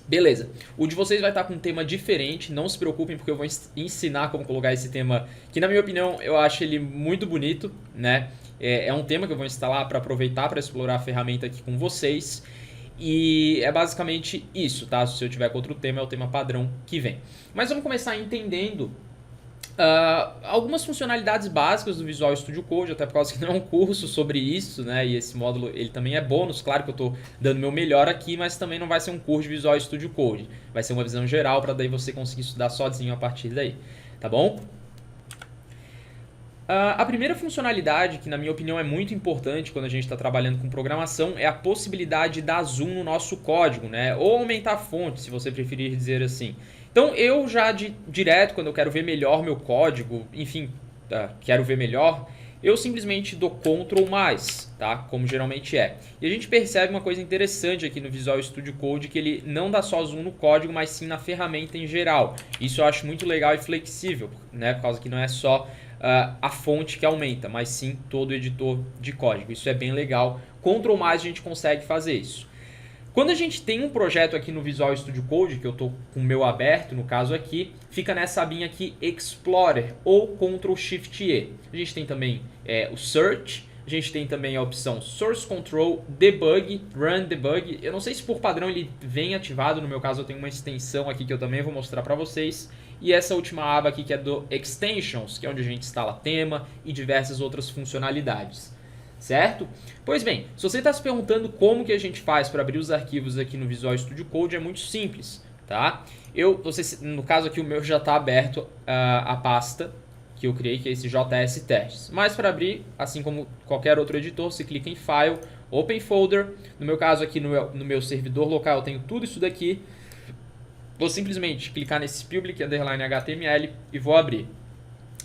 Beleza, o de vocês vai estar com um tema diferente, não se preocupem porque eu vou ensinar como colocar esse tema, que na minha opinião eu acho ele muito bonito, né? É um tema que eu vou instalar para aproveitar para explorar a ferramenta aqui com vocês. E é basicamente isso, tá? Se eu tiver com outro tema, é o tema padrão que vem. Mas vamos começar entendendo algumas funcionalidades básicas do Visual Studio Code, até por causa que não é um curso sobre isso, né? E esse módulo ele também é bônus, claro que eu estou dando meu melhor aqui, mas também não vai ser um curso de Visual Studio Code. Vai ser uma visão geral para daí você conseguir estudar sozinho a partir daí, tá bom? A primeira funcionalidade, que na minha opinião é muito importante quando a gente está trabalhando com programação, é a possibilidade de dar zoom no nosso código, né? Ou aumentar a fonte, se você preferir dizer assim. Então eu já direto, quando eu quero ver melhor meu código, enfim, quero ver melhor, eu simplesmente dou Ctrl+, tá? Como geralmente é. E a gente percebe uma coisa interessante aqui no Visual Studio Code, que ele não dá só zoom no código, mas sim na ferramenta em geral. Isso eu acho muito legal e flexível, né? Por causa que não é só a fonte que aumenta, mas sim todo o editor de código. Isso é bem legal. Ctrl+, a gente consegue fazer isso. Quando a gente tem um projeto aqui no Visual Studio Code, que eu estou com o meu aberto, no caso aqui, fica nessa abinha aqui Explorer ou Ctrl+Shift+E. A gente tem também o Search, a gente tem também a opção Source Control, Debug, Run Debug. Eu não sei se por padrão ele vem ativado, no meu caso eu tenho uma extensão aqui que eu também vou mostrar para vocês. E essa última aba aqui que é do Extensions, que é onde a gente instala tema e diversas outras funcionalidades. Certo? Pois bem, se você está se perguntando como que a gente faz para abrir os arquivos aqui no Visual Studio Code, é muito simples, tá? No caso aqui o meu já está aberto a pasta que eu criei, que é esse JS Testes. Mas para abrir, assim como qualquer outro editor, você clica em File, Open Folder. No meu caso aqui no meu servidor local eu tenho tudo isso daqui. Vou simplesmente clicar nesse public underline HTML e vou abrir.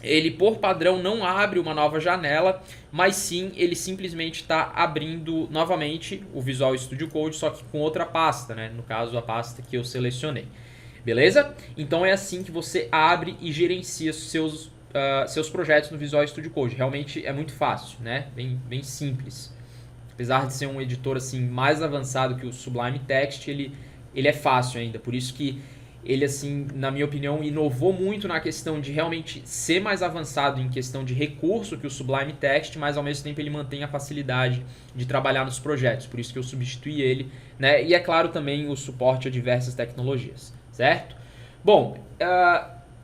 Ele, por padrão, não abre uma nova janela, mas sim ele simplesmente está abrindo novamente o Visual Studio Code, só que com outra pasta, né? No caso, a pasta que eu selecionei. Beleza? Então é assim que você abre e gerencia seus projetos no Visual Studio Code. Realmente é muito fácil, né? Bem simples. Apesar de ser um editor assim, mais avançado que o Sublime Text, ele é fácil ainda. Por isso que ele, assim, na minha opinião, inovou muito na questão de realmente ser mais avançado em questão de recurso que o Sublime Text, mas ao mesmo tempo ele mantém a facilidade de trabalhar nos projetos. Por isso que eu substituí ele, né? E é claro também o suporte a diversas tecnologias, certo? Bom,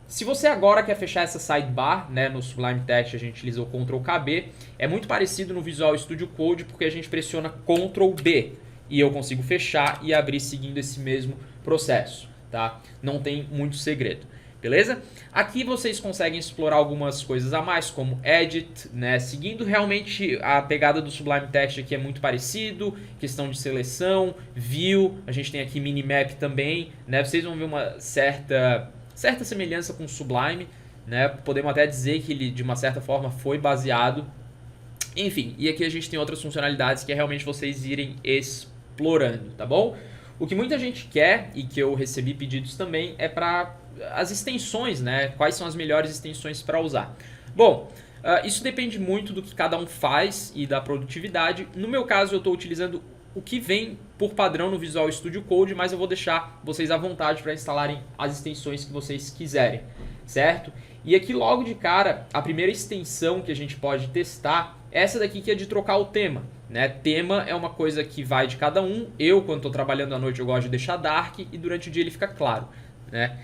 se você agora quer fechar essa sidebar, né, no Sublime Text a gente utiliza o Ctrl+KB, é muito parecido no Visual Studio Code porque a gente pressiona Ctrl+B e eu consigo fechar e abrir seguindo esse mesmo processo. Tá? Não tem muito segredo. Beleza? Aqui vocês conseguem explorar algumas coisas a mais, como Edit, né? Seguindo realmente a pegada do Sublime Text aqui é muito parecido, questão de seleção, View, a gente tem aqui Minimap também, né? Vocês vão ver uma certa semelhança com o Sublime, né? Podemos até dizer que ele, de uma certa forma, foi baseado. Enfim, e aqui a gente tem outras funcionalidades que é realmente vocês irem explorando, tá bom? O que muita gente quer, e que eu recebi pedidos também, é para as extensões, né? Quais são as melhores extensões para usar? Bom, isso depende muito do que cada um faz e da produtividade. No meu caso, eu estou utilizando o que vem por padrão no Visual Studio Code, mas eu vou deixar vocês à vontade para instalarem as extensões que vocês quiserem, certo? E aqui logo de cara, a primeira extensão que a gente pode testar é essa daqui, que é de trocar o tema, né? Tema é uma coisa que vai de cada um. Eu, quando estou trabalhando à noite, eu gosto de deixar dark e durante o dia ele fica claro, né?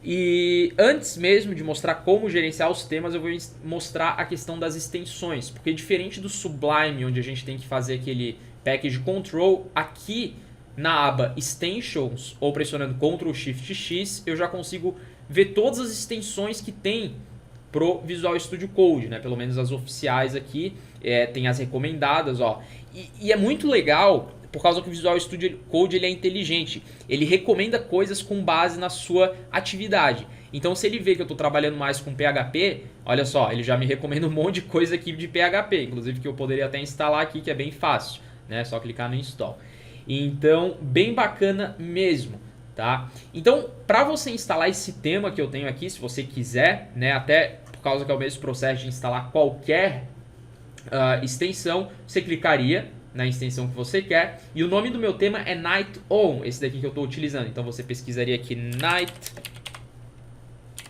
E antes mesmo de mostrar como gerenciar os temas, eu vou mostrar a questão das extensões, porque diferente do Sublime, onde a gente tem que fazer aquele package control, aqui na aba Extensions, ou pressionando Ctrl Shift X, eu já consigo ver todas as extensões que tem pro Visual Studio Code, né? Pelo menos as oficiais aqui, tem as recomendadas, ó. E é muito legal, por causa que o Visual Studio Code ele é inteligente. Ele recomenda coisas com base na sua atividade. Então, se ele vê que eu estou trabalhando mais com PHP, olha só, ele já me recomenda um monte de coisa aqui de PHP, inclusive que eu poderia até instalar aqui, que é bem fácil, né? Só clicar no install. Então, bem bacana mesmo, tá? Então, para você instalar esse tema que eu tenho aqui, se você quiser, né, até por causa que é o mesmo processo de instalar qualquer extensão, você clicaria na extensão que você quer, e o nome do meu tema é Night On, esse daqui que eu estou utilizando. Então você pesquisaria aqui Night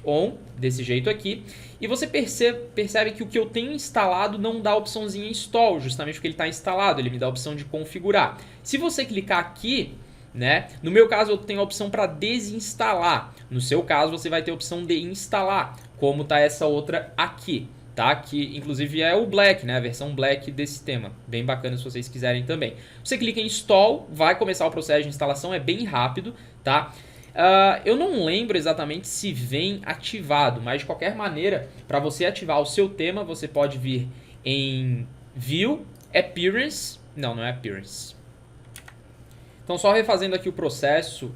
On, desse jeito aqui, e você percebe que o que eu tenho instalado não dá a opçãozinha Install, justamente porque ele está instalado, ele me dá a opção de configurar. Se você clicar aqui, né, no meu caso eu tenho a opção para desinstalar, no seu caso você vai ter a opção de instalar, como está essa outra aqui. Tá? Que inclusive é o Black, né? A versão Black desse tema. Bem bacana se vocês quiserem também. Você clica em Install, vai começar o processo de instalação, é bem rápido, tá? Eu não lembro exatamente se vem ativado, mas de qualquer maneira, para você ativar o seu tema, você pode vir em View, Appearance. Não é Appearance. Então, só refazendo aqui o processo,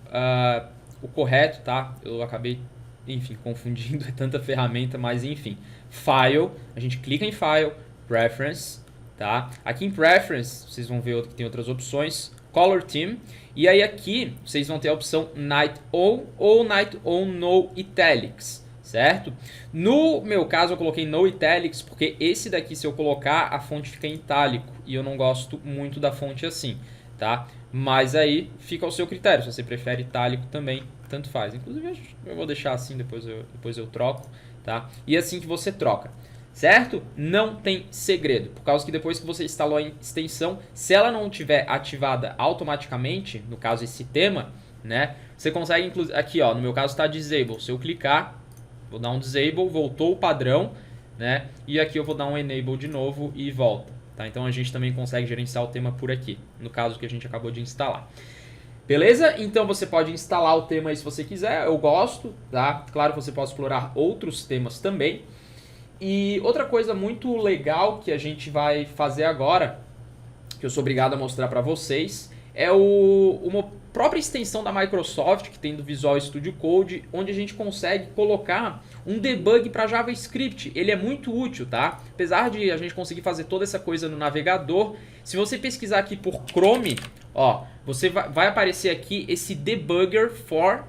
o correto, tá? Eu acabei, enfim, confundindo, é tanta ferramenta, mas enfim. File, a gente clica em File, Preference, tá? Aqui em Preference, vocês vão ver que tem outras opções, Color Theme, e aí aqui vocês vão ter a opção Night On ou Night On No Italics, certo? No meu caso eu coloquei No Italics porque esse daqui, se eu colocar, a fonte fica em itálico, e eu não gosto muito da fonte assim, tá? Mas aí fica ao seu critério, se você prefere itálico também, tanto faz. Inclusive eu vou deixar assim, depois eu troco. Tá? E assim que você troca, certo? Não tem segredo, por causa que depois que você instalou a extensão, se ela não estiver ativada automaticamente, no caso esse tema, né? Você consegue, aqui ó, no meu caso está Disable, se eu clicar, vou dar um Disable, voltou o padrão, né? E aqui eu vou dar um Enable de novo e volta, tá? Então a gente também consegue gerenciar o tema por aqui, no caso que a gente acabou de instalar. Beleza? Então você pode instalar o tema aí se você quiser, eu gosto, tá? Claro que você pode explorar outros temas também. E outra coisa muito legal que a gente vai fazer agora, que eu sou obrigado a mostrar para vocês, é uma própria extensão da Microsoft que tem do Visual Studio Code, onde a gente consegue colocar um debug para JavaScript. Ele é muito útil, tá? Apesar de a gente conseguir fazer toda essa coisa no navegador, se você pesquisar aqui por Chrome, ó, você vai aparecer aqui esse Debugger for...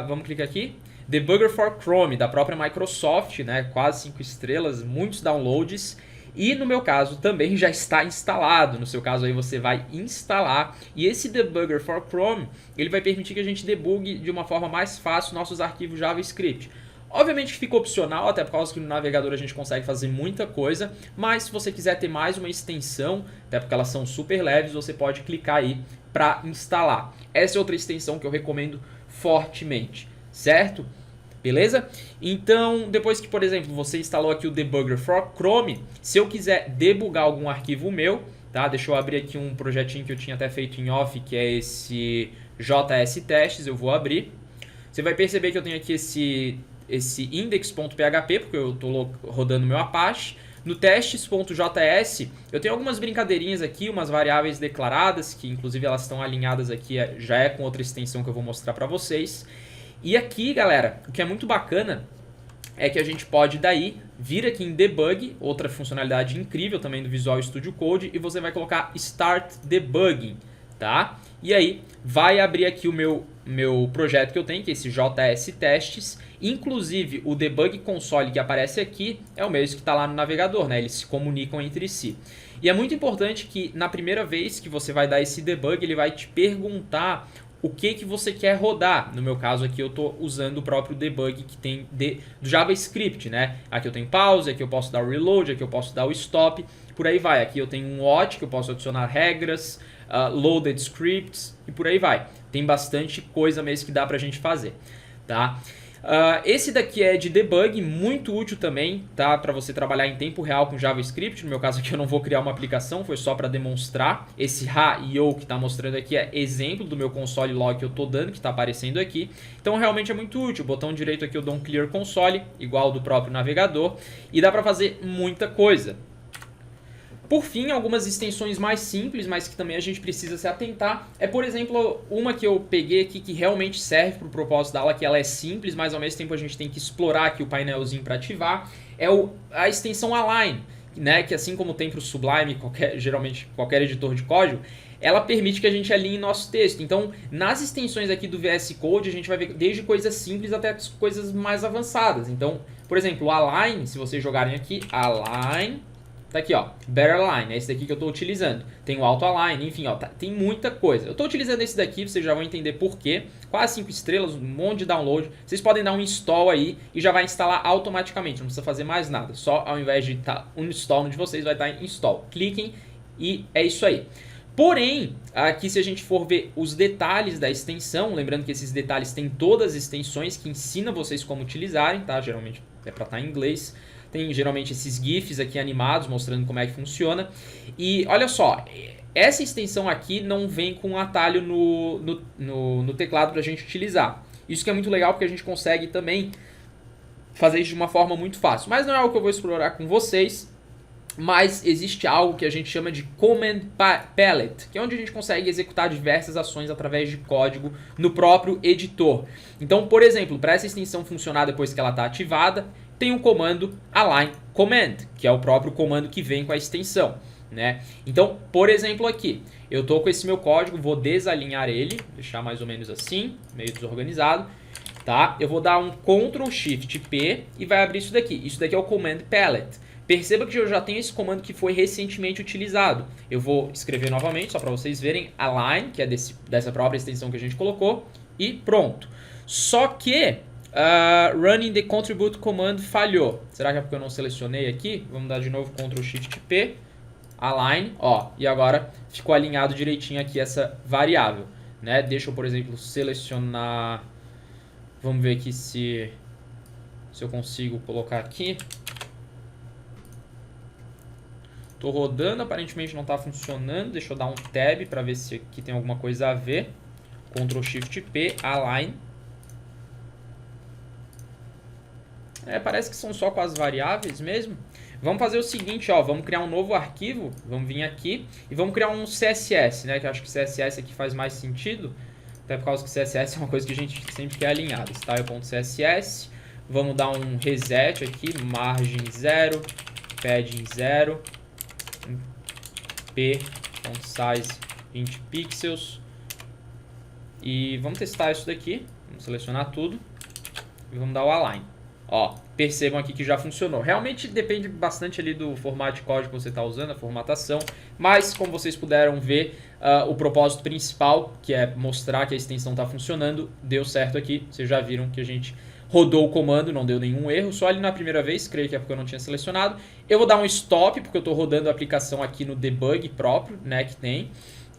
vamos clicar aqui. Debugger for Chrome, da própria Microsoft, né? Quase 5 estrelas, muitos downloads. E no meu caso também já está instalado. No seu caso aí você vai instalar. E esse Debugger for Chrome, ele vai permitir que a gente debugue de uma forma mais fácil nossos arquivos JavaScript. Obviamente que fica opcional, até por causa que no navegador a gente consegue fazer muita coisa, mas se você quiser ter mais uma extensão, até porque elas são super leves, você pode clicar aí para instalar. Essa é outra extensão que eu recomendo fortemente, certo? Beleza? Então, depois que, por exemplo, você instalou aqui o Debugger for Chrome, se eu quiser debugar algum arquivo meu, tá? Deixa eu abrir aqui um projetinho que eu tinha até feito em off, que é esse JS Testes, eu vou abrir. você vai perceber que eu tenho aqui esse index.php, porque eu estou rodando meu Apache. No testes.js, eu tenho algumas brincadeirinhas aqui, umas variáveis declaradas, que inclusive elas estão alinhadas aqui, já é com outra extensão que eu vou mostrar para vocês. E aqui, galera, o que é muito bacana é que a gente pode daí vir aqui em Debug, outra funcionalidade incrível também do Visual Studio Code, e você vai colocar Start Debugging, tá? E aí vai abrir aqui o meu projeto que eu tenho, que é esse JS Testes. Inclusive o Debug Console que aparece aqui é o mesmo que está lá no navegador, né? Eles se comunicam entre si. E é muito importante que na primeira vez que você vai dar esse debug, ele vai te perguntar o que você quer rodar. No meu caso aqui eu estou usando o próprio debug que tem do JavaScript, né? Aqui eu tenho pause, aqui eu posso dar o reload, aqui eu posso dar o stop, por aí vai. Aqui eu tenho um watch que eu posso adicionar regras, loaded scripts e por aí vai. Tem bastante coisa mesmo que dá pra gente fazer, tá? Esse daqui é de debug, muito útil também, tá? Para você trabalhar em tempo real com JavaScript. No meu caso aqui eu não vou criar uma aplicação, foi só para demonstrar. Esse ha-io que está mostrando aqui é exemplo do meu console log que eu estou dando, que está aparecendo aqui. Então realmente é muito útil. O botão direito aqui eu dou um clear console, igual do próprio navegador, e dá para fazer muita coisa. Por fim, algumas extensões mais simples, mas que também a gente precisa se atentar, é, por exemplo, uma que eu peguei aqui que realmente serve para o propósito da aula, que ela é simples, mas ao mesmo tempo a gente tem que explorar aqui o painelzinho para ativar, é a extensão Align, né, que assim como tem para o Sublime, geralmente qualquer editor de código, ela permite que a gente alinhe nosso texto. Então, nas extensões aqui do VS Code, a gente vai ver desde coisas simples até coisas mais avançadas. Então, por exemplo, o Align, se vocês jogarem aqui, Align, tá aqui, ó, Better Align, é esse daqui que eu estou utilizando. Tem o Auto Align, enfim, ó, tem muita coisa. Eu estou utilizando esse daqui, vocês já vão entender por quê. Quase 5 estrelas, um monte de download. Vocês podem dar um install aí e já vai instalar automaticamente, não precisa fazer mais nada. Só ao invés de estar um install no de vocês, vai estar em install. Cliquem e é isso aí. Porém, aqui se a gente for ver os detalhes da extensão, lembrando que esses detalhes tem todas as extensões que ensinam vocês como utilizarem, tá? Geralmente é para estar em inglês. Tem geralmente esses GIFs aqui animados mostrando como é que funciona. E olha só, essa extensão aqui não vem com um atalho no teclado para a gente utilizar. Isso que é muito legal porque a gente consegue também fazer isso de uma forma muito fácil. Mas não é algo que eu vou explorar com vocês. Mas existe algo que a gente chama de Command Palette, que é onde a gente consegue executar diversas ações através de código no próprio editor. Então, por exemplo, para essa extensão funcionar depois que ela está ativada, tem o comando Align Command, que é o próprio comando que vem com a extensão, né? Então, por exemplo aqui, eu estou com esse meu código, vou desalinhar ele, deixar mais ou menos assim, meio desorganizado, tá? Eu vou dar um Ctrl Shift P e vai abrir isso daqui. Isso daqui é o Command Palette. Perceba que eu já tenho esse comando que foi recentemente utilizado. Eu vou escrever novamente, só para vocês verem, Align, que é dessa própria extensão que a gente colocou, e pronto. Só que running the contribute command falhou. Será que é porque eu não selecionei aqui? Vamos dar de novo Ctrl Shift P, Align, ó, e agora ficou alinhado direitinho aqui essa variável, né? Deixa eu, por exemplo, selecionar. Vamos ver aqui se eu consigo colocar aqui. Estou rodando, aparentemente não está funcionando. Deixa eu dar um tab para ver se aqui tem alguma coisa a ver. Ctrl Shift P, Align. Parece que são só com as variáveis mesmo. Vamos fazer o seguinte, ó, vamos criar um novo arquivo. Vamos vir aqui e vamos criar um CSS, né? Que eu acho que CSS aqui faz mais sentido. Até por causa que CSS é uma coisa que a gente sempre quer alinhado. Style.css. Vamos dar um reset aqui, margem 0, padding 0. P.size 20 pixels. E vamos testar isso daqui. Vamos selecionar tudo. E vamos dar o Align. Ó, percebam aqui que já funcionou. Realmente depende bastante ali do formato de código que você está usando, a formatação. Mas, como vocês puderam ver, o propósito principal, que é mostrar que a extensão está funcionando, deu certo aqui. Vocês já viram que a gente rodou o comando, não deu nenhum erro. Só ali na primeira vez, creio que é porque eu não tinha selecionado. Eu vou dar um stop, porque eu estou rodando a aplicação aqui no debug próprio, né, que tem.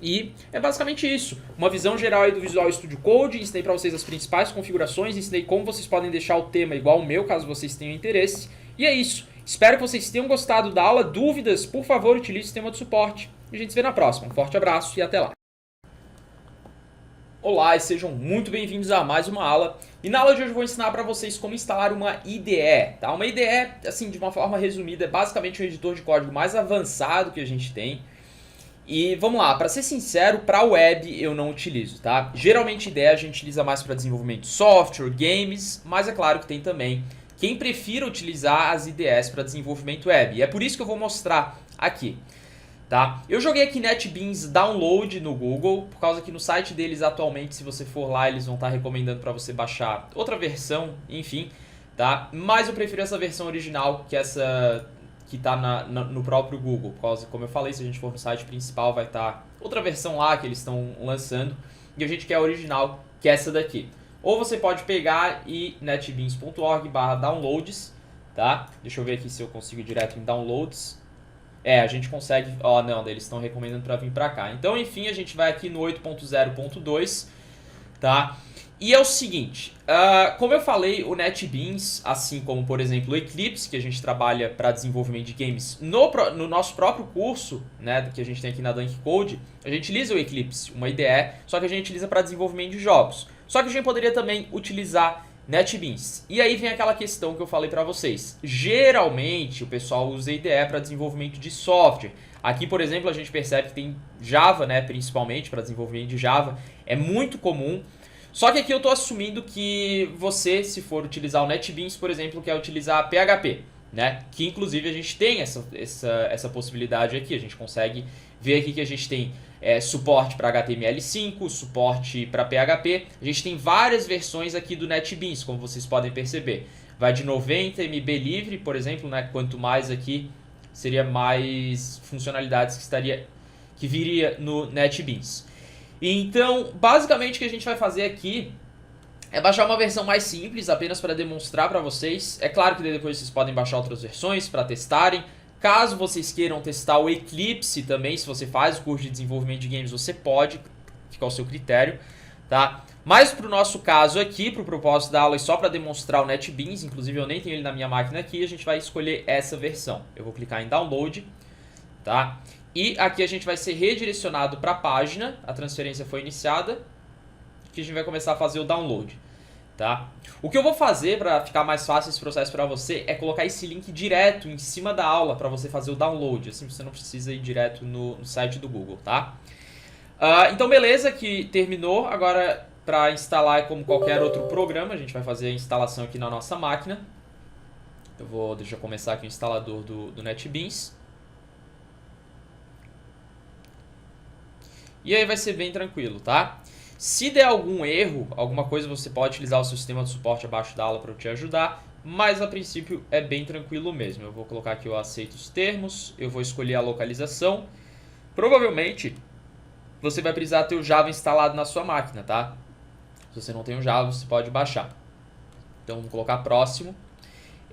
E é basicamente isso, uma visão geral aí do Visual Studio Code, ensinei para vocês as principais configurações, ensinei como vocês podem deixar o tema igual o meu, caso vocês tenham interesse. E é isso, espero que vocês tenham gostado da aula. Dúvidas, por favor, utilize o sistema de suporte. E a gente se vê na próxima. Um forte abraço e até lá. Olá e sejam muito bem-vindos a mais uma aula. E na aula de hoje eu vou ensinar para vocês como instalar uma IDE, tá? Uma IDE, assim, de uma forma resumida, é basicamente um editor de código mais avançado que a gente tem. E vamos lá, para ser sincero, para web eu não utilizo, tá? Geralmente IDE a gente utiliza mais para desenvolvimento de software, games, mas é claro que tem também quem prefira utilizar as IDEs para desenvolvimento web. E é por isso que eu vou mostrar aqui. Tá? Eu joguei aqui NetBeans Download no Google, por causa que no site deles atualmente, se você for lá, eles vão estar recomendando para você baixar outra versão, enfim, tá? Mas eu prefiro essa versão original que essa que está no próprio Google, por causa, como eu falei, se a gente for no site principal vai estar outra versão lá que eles estão lançando, e a gente quer a original, que é essa daqui. Ou você pode pegar e netbeans.org/downloads, tá? Deixa eu ver aqui se eu consigo direto em downloads. A gente consegue... não, eles estão recomendando para vir para cá. Então, enfim, a gente vai aqui no 8.0.2, tá? E é o seguinte, como eu falei, o NetBeans, assim como, por exemplo, o Eclipse, que a gente trabalha para desenvolvimento de games no nosso próprio curso, né, que a gente tem aqui na Dunk Code, a gente utiliza o Eclipse, uma IDE, só que a gente utiliza para desenvolvimento de jogos. Só que a gente poderia também utilizar NetBeans. E aí vem aquela questão que eu falei para vocês. Geralmente o pessoal usa IDE para desenvolvimento de software. Aqui, por exemplo, a gente percebe que tem Java, né, principalmente para desenvolvimento de Java. É muito comum. Só que aqui eu estou assumindo que você, se for utilizar o NetBeans, por exemplo, quer utilizar PHP, né? Que inclusive a gente tem essa possibilidade aqui. A gente consegue ver aqui que a gente tem suporte para HTML5, suporte para PHP. A gente tem várias versões aqui do NetBeans, como vocês podem perceber. Vai de 90 MB livre, por exemplo, né? Quanto mais aqui, seria mais funcionalidades que viria no NetBeans. Então, basicamente o que a gente vai fazer aqui é baixar uma versão mais simples, apenas para demonstrar para vocês. É claro que depois vocês podem baixar outras versões para testarem. Caso vocês queiram testar o Eclipse também, se você faz o curso de desenvolvimento de games, você pode, fica ao seu critério, tá? Mas para o nosso caso aqui, para o propósito da aula e só para demonstrar o NetBeans, inclusive eu nem tenho ele na minha máquina aqui, a gente vai escolher essa versão. Eu vou clicar em Download, tá? E aqui a gente vai ser redirecionado para a página, a transferência foi iniciada, que a gente vai começar a fazer o download. Tá? O que eu vou fazer para ficar mais fácil esse processo para você é colocar esse link direto em cima da aula para você fazer o download, assim você não precisa ir direto no site do Google, tá? Então beleza, que terminou. Agora para instalar como qualquer outro programa, a gente vai fazer a instalação aqui na nossa máquina. Deixa eu começar aqui o instalador do NetBeans. E aí vai ser bem tranquilo, tá? Se der algum erro, alguma coisa, você pode utilizar o seu sistema de suporte abaixo da aula para te ajudar, mas a princípio é bem tranquilo mesmo. Eu vou colocar aqui, eu aceito os termos, eu vou escolher a localização. Provavelmente você vai precisar ter o Java instalado na sua máquina, tá? Se você não tem o Java, você pode baixar. Então vamos colocar próximo.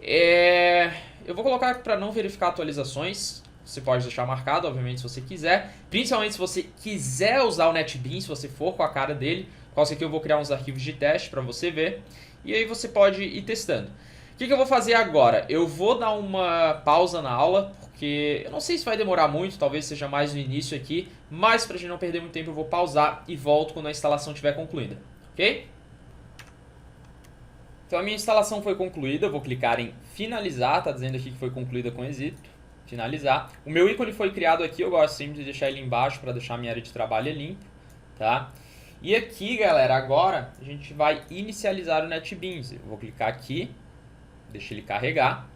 Eu vou colocar para não verificar atualizações. Você pode deixar marcado, obviamente, se você quiser. Principalmente se você quiser usar o NetBeans, se você for com a cara dele. Por causa que eu vou criar uns arquivos de teste para você ver. E aí você pode ir testando. O que eu vou fazer agora? Eu vou dar uma pausa na aula, porque eu não sei se vai demorar muito, talvez seja mais no início aqui. Mas para a gente não perder muito tempo, eu vou pausar e volto quando a instalação estiver concluída. Ok? Então a minha instalação foi concluída, eu vou clicar em finalizar, tá dizendo aqui que foi concluída com êxito. Finalizar. O meu ícone foi criado aqui, eu gosto sempre de deixar ele embaixo para deixar a minha área de trabalho limpa, tá? E aqui, galera, agora a gente vai inicializar o NetBeans. Eu vou clicar aqui, deixa ele carregar.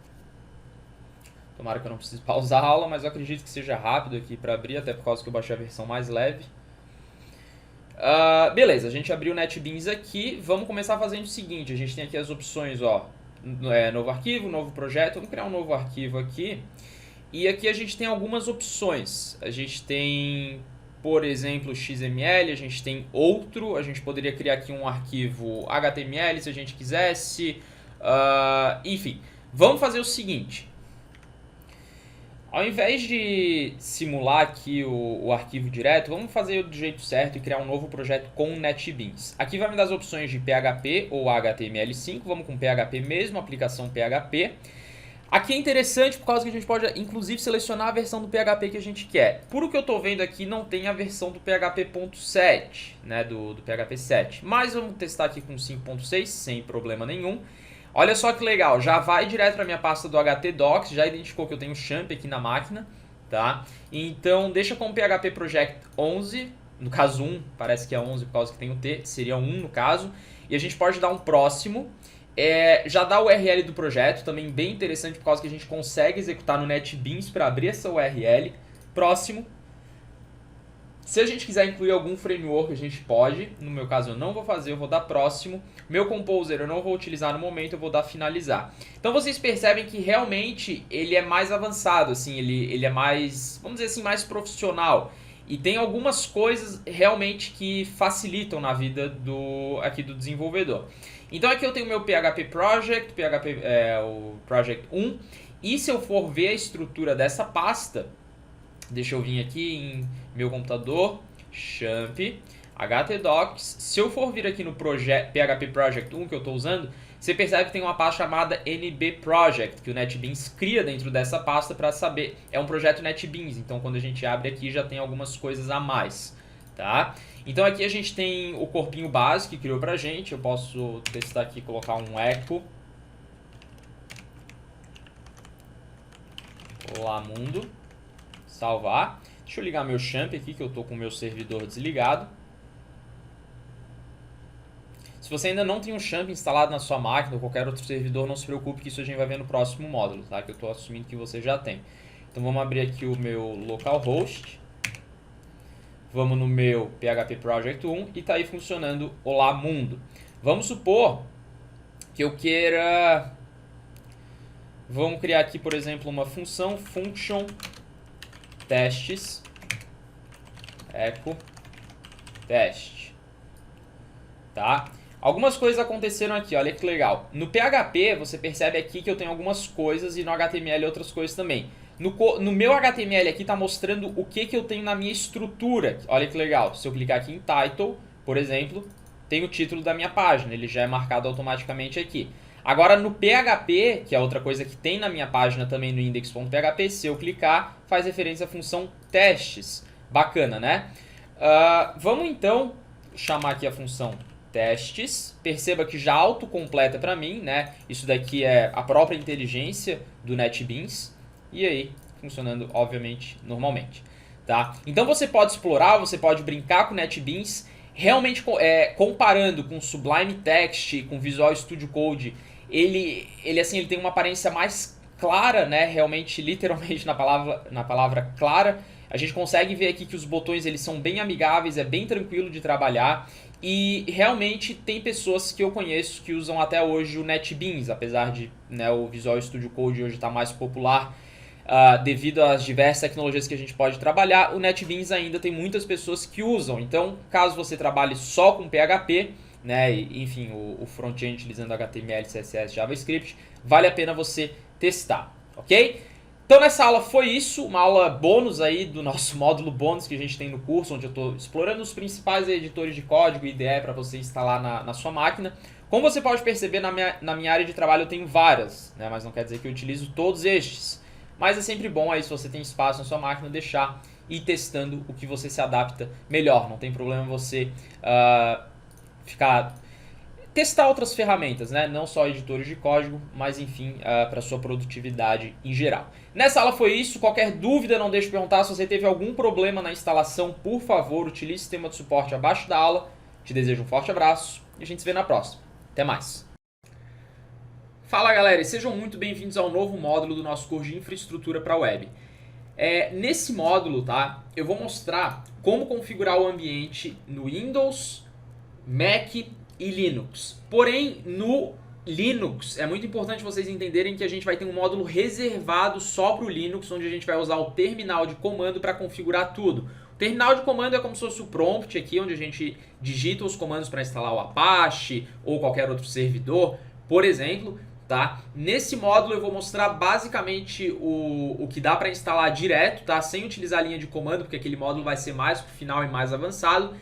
Tomara que eu não precise pausar a aula, mas eu acredito que seja rápido aqui para abrir, até por causa que eu baixei a versão mais leve. Beleza, a gente abriu o NetBeans aqui, vamos começar fazendo o seguinte, a gente tem aqui as opções, ó, novo arquivo, novo projeto, vamos criar um novo arquivo aqui. E aqui a gente tem algumas opções. A gente tem, por exemplo, XML, a gente tem outro, a gente poderia criar aqui um arquivo HTML se a gente quisesse. Enfim, vamos fazer o seguinte. Ao invés de simular aqui o arquivo direto, vamos fazer do jeito certo e criar um novo projeto com NetBeans. Aqui vai me dar as opções de PHP ou HTML5, vamos com PHP mesmo, aplicação PHP. Aqui é interessante por causa que a gente pode, inclusive, selecionar a versão do PHP que a gente quer. Por o que eu estou vendo aqui, não tem a versão do PHP.7, né, do PHP 7. Mas vamos testar aqui com 5.6, sem problema nenhum. Olha só que legal, já vai direto para a minha pasta do htdocs, já identificou que eu tenho champ aqui na máquina, tá? Então, deixa como PHP Project 11, no caso 1, parece que é 11 por causa que tem o T, seria 1 no caso. E a gente pode dar um próximo. Já dá o URL do projeto, também bem interessante por causa que a gente consegue executar no NetBeans para abrir essa URL. Próximo. Se a gente quiser incluir algum framework, a gente pode. No meu caso eu não vou fazer, eu vou dar próximo. Meu Composer eu não vou utilizar no momento, eu vou dar finalizar. Então vocês percebem que realmente ele é mais avançado, assim, ele é mais, vamos dizer assim, mais profissional. E tem algumas coisas realmente que facilitam na vida aqui do desenvolvedor. Então aqui eu tenho o meu PHP Project, o Project 1. E se eu for ver a estrutura dessa pasta, deixa eu vir aqui em meu computador, champ, htdocs. Se eu for vir aqui no PHP Project 1 que eu estou usando, você percebe que tem uma pasta chamada nbproject, que o NetBeans cria dentro dessa pasta para saber. É um projeto NetBeans, então quando a gente abre aqui já tem algumas coisas a mais, tá? Então aqui a gente tem o corpinho básico que criou pra gente. Eu posso testar aqui, colocar um echo. Olá mundo. Salvar. Deixa eu ligar meu champ aqui, que eu estou com o meu servidor desligado. Se você ainda não tem um champ instalado na sua máquina ou qualquer outro servidor, não se preocupe que isso a gente vai ver no próximo módulo, tá? Que eu estou assumindo que você já tem. Então vamos abrir aqui o meu localhost. Vamos no meu PHP Project 1 e está aí funcionando Olá Mundo. Vamos supor que eu queira... Vamos criar aqui, por exemplo, uma função function testes echo test, tá? Algumas coisas aconteceram aqui, olha que legal. No PHP você percebe aqui que eu tenho algumas coisas e no HTML outras coisas também. No meu HTML aqui está mostrando o que eu tenho na minha estrutura. Olha que legal, se eu clicar aqui em title, por exemplo, tem o título da minha página, ele já é marcado automaticamente aqui. Agora no PHP, que é outra coisa que tem na minha página também no index.php, se eu clicar, faz referência à função testes. Bacana, né? Vamos então chamar aqui a função testes. Perceba que já autocompleta para mim, né? Isso daqui é a própria inteligência do NetBeans. E aí, funcionando, obviamente, normalmente. Tá? Então você pode explorar, você pode brincar com o NetBeans, realmente comparando com Sublime Text, com Visual Studio Code, ele tem uma aparência mais clara, né? Realmente, literalmente na palavra clara. A gente consegue ver aqui que os botões eles são bem amigáveis, é bem tranquilo de trabalhar. E realmente tem pessoas que eu conheço que usam até hoje o NetBeans, apesar de, né, o Visual Studio Code hoje estar mais popular. Devido às diversas tecnologias que a gente pode trabalhar, o NetBeans ainda tem muitas pessoas que usam. Então, caso você trabalhe só com PHP, né, enfim, o front-end utilizando HTML, CSS, JavaScript, vale a pena você testar, ok? Então nessa aula foi isso, uma aula bônus aí do nosso módulo bônus que a gente tem no curso, onde eu estou explorando os principais editores de código e IDE para você instalar na sua máquina. Como você pode perceber, na minha área de trabalho eu tenho várias, né, mas não quer dizer que eu utilizo todos estes. Mas é sempre bom aí, se você tem espaço na sua máquina, deixar e ir testando o que você se adapta melhor. Não tem problema você testar outras ferramentas, né? Não só editores de código, mas enfim, para sua produtividade em geral. Nessa aula foi isso. Qualquer dúvida, não deixe de perguntar. Se você teve algum problema na instalação, por favor, utilize o sistema de suporte abaixo da aula. Te desejo um forte abraço e a gente se vê na próxima. Até mais! Fala galera, e sejam muito bem-vindos ao novo módulo do nosso curso de infraestrutura para web. Nesse módulo, tá, eu vou mostrar como configurar o ambiente no Windows, Mac e Linux. Porém, no Linux, é muito importante vocês entenderem que a gente vai ter um módulo reservado só para o Linux, onde a gente vai usar o terminal de comando para configurar tudo. O terminal de comando é como se fosse o prompt aqui, onde a gente digita os comandos para instalar o Apache ou qualquer outro servidor, por exemplo. Tá? Nesse módulo eu vou mostrar basicamente o que dá para instalar direto, tá? Sem utilizar a linha de comando, porque aquele módulo vai ser mais pro final e mais avançado.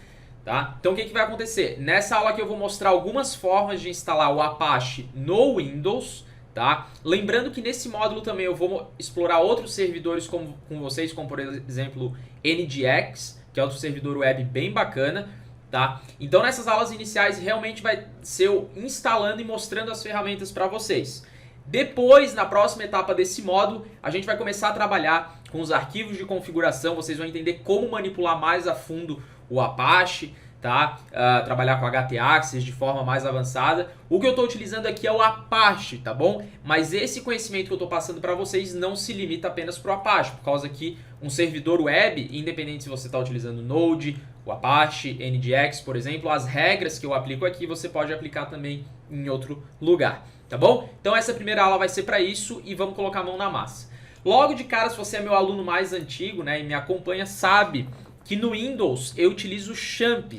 Tá? Então o que vai acontecer? Nessa aula aqui eu vou mostrar algumas formas de instalar o Apache no Windows, tá? Lembrando que nesse módulo também eu vou explorar outros servidores com vocês, como por exemplo NGX, que é outro servidor web bem bacana, tá? Então nessas aulas iniciais realmente vai ser eu instalando e mostrando as ferramentas para vocês. Depois, na próxima etapa desse módulo, a gente vai começar a trabalhar com os arquivos de configuração, vocês vão entender como manipular mais a fundo o Apache, tá? Trabalhar com htaccess de forma mais avançada. O que eu estou utilizando aqui é o Apache, tá bom? Mas esse conhecimento que eu estou passando para vocês não se limita apenas para o Apache, por causa que um servidor web, independente se você está utilizando Node, o Apache, NGX, por exemplo, as regras que eu aplico aqui você pode aplicar também em outro lugar, tá bom? Então essa primeira aula vai ser para isso e vamos colocar a mão na massa. Logo de cara, se você é meu aluno mais antigo, né, e me acompanha, sabe que no Windows eu utilizo o Champ,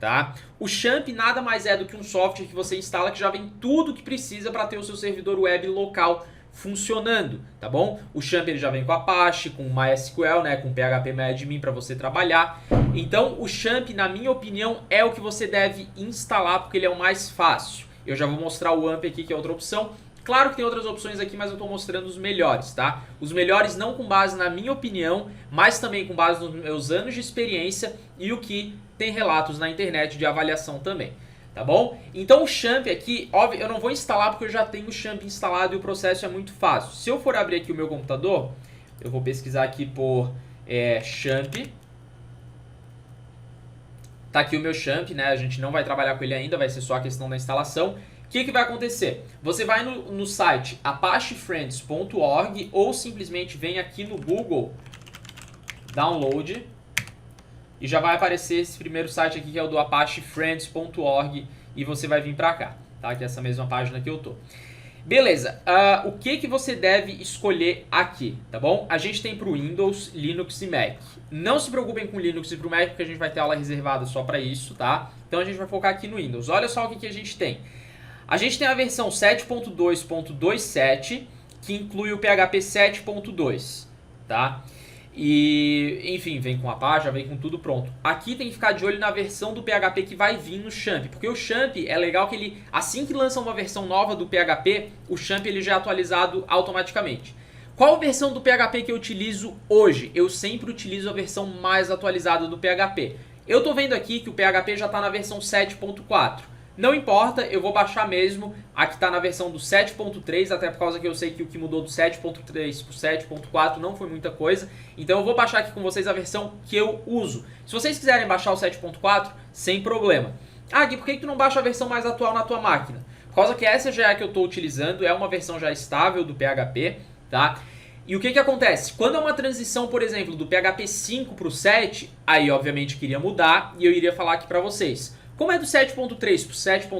tá? O Champ nada mais é do que um software que você instala que já vem tudo que precisa para ter o seu servidor web local funcionando, tá bom? O Champ ele já vem com Apache, com MySQL, né, com PHPMyAdmin para você trabalhar. Então o Champ, na minha opinião, é o que você deve instalar porque ele é o mais fácil. Eu já vou mostrar o AMP aqui, que é outra opção. Claro que tem outras opções aqui, mas eu estou mostrando os melhores, tá? Os melhores não com base na minha opinião, mas também com base nos meus anos de experiência e o que tem relatos na internet de avaliação também, tá bom? Então o Champ aqui, óbvio, eu não vou instalar porque eu já tenho o Champ instalado e o processo é muito fácil. Se eu for abrir aqui o meu computador, eu vou pesquisar aqui por Champ. Tá aqui o meu Champ, né? A gente não vai trabalhar com ele ainda, vai ser só a questão da instalação. O que vai acontecer? Você vai no site apachefriends.org ou simplesmente vem aqui no Google Download e já vai aparecer esse primeiro site aqui que é o do apachefriends.org e você vai vir para cá, tá? Que é essa mesma página que eu tô. Beleza, o que você deve escolher aqui, tá bom? A gente tem para o Windows, Linux e Mac. Não se preocupem com Linux e para o Mac porque a gente vai ter aula reservada só para isso, tá? Então a gente vai focar aqui no Windows. Olha só o que a gente tem. A gente tem a versão 7.2.27, que inclui o PHP 7.2, tá? E, enfim, vem com a página, vem com tudo pronto. Aqui tem que ficar de olho na versão do PHP que vai vir no Champ, porque o Champ é legal que ele, assim que lança uma versão nova do PHP, o Champ ele já é atualizado automaticamente. Qual a versão do PHP que eu utilizo hoje? Eu sempre utilizo a versão mais atualizada do PHP. Eu tô vendo aqui que o PHP já está na versão 7.4. Não importa, eu vou baixar mesmo a que está na versão do 7.3, até por causa que eu sei que o que mudou do 7.3 para o 7.4 não foi muita coisa. Então eu vou baixar aqui com vocês a versão que eu uso. Se vocês quiserem baixar o 7.4, sem problema. Ah, Gui, por que tu não baixa a versão mais atual na tua máquina? Por causa que essa já é a que eu estou utilizando, é uma versão já estável do PHP, tá? E o que acontece? Quando é uma transição, por exemplo, do PHP 5 para o 7, aí obviamente queria mudar e eu iria falar aqui para vocês. Como é do 7.3 para o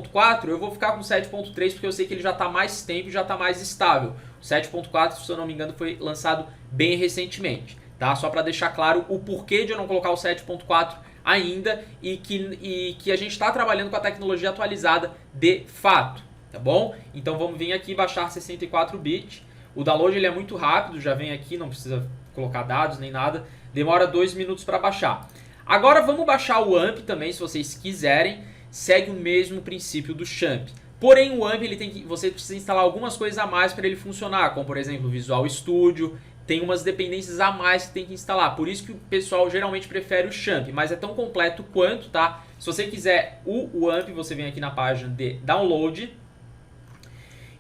7.4, eu vou ficar com o 7.3 porque eu sei que ele já está mais tempo e já está mais estável. O 7.4, se eu não me engano, foi lançado bem recentemente, tá? Só para deixar claro o porquê de eu não colocar o 7.4 ainda e que a gente está trabalhando com a tecnologia atualizada de fato, tá bom? Então vamos vir aqui e baixar 64 bits. O download ele é muito rápido, já vem aqui, não precisa colocar dados nem nada. Demora 2 minutos para baixar. Agora vamos baixar o AMP também, se vocês quiserem. Segue o mesmo princípio do Champ. Porém, o AMP você precisa instalar algumas coisas a mais para ele funcionar, como por exemplo o Visual Studio. Tem umas dependências a mais que tem que instalar. Por isso que o pessoal geralmente prefere o Champ, mas é tão completo quanto, tá? Se você quiser o AMP, você vem aqui na página de Download.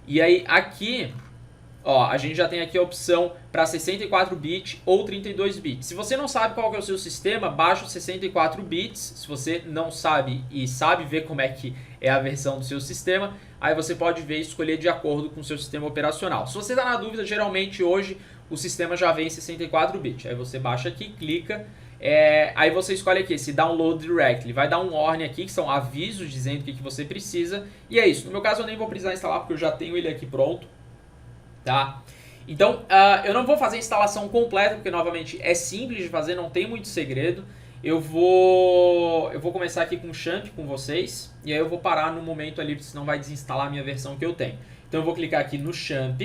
E aí aqui, ó, a gente já tem aqui a opção para 64 bits ou 32 bits. Se você não sabe qual que é o seu sistema, baixa os 64 bits. Se você não sabe e sabe ver como é que é a versão do seu sistema, aí você pode ver e escolher de acordo com o seu sistema operacional. Se você está na dúvida, geralmente hoje o sistema já vem em 64 bits. Aí você baixa aqui, clica, aí você escolhe aqui esse Download Directly. Vai dar um warning aqui, que são avisos dizendo o que você precisa. E é isso. No meu caso eu nem vou precisar instalar porque eu já tenho ele aqui pronto. Tá? Então, eu não vou fazer a instalação completa, porque novamente é simples de fazer, não tem muito segredo. Eu vou começar aqui com o Champ com vocês, e aí eu vou parar no momento ali, senão vai desinstalar a minha versão que eu tenho. Então eu vou clicar aqui no Champ,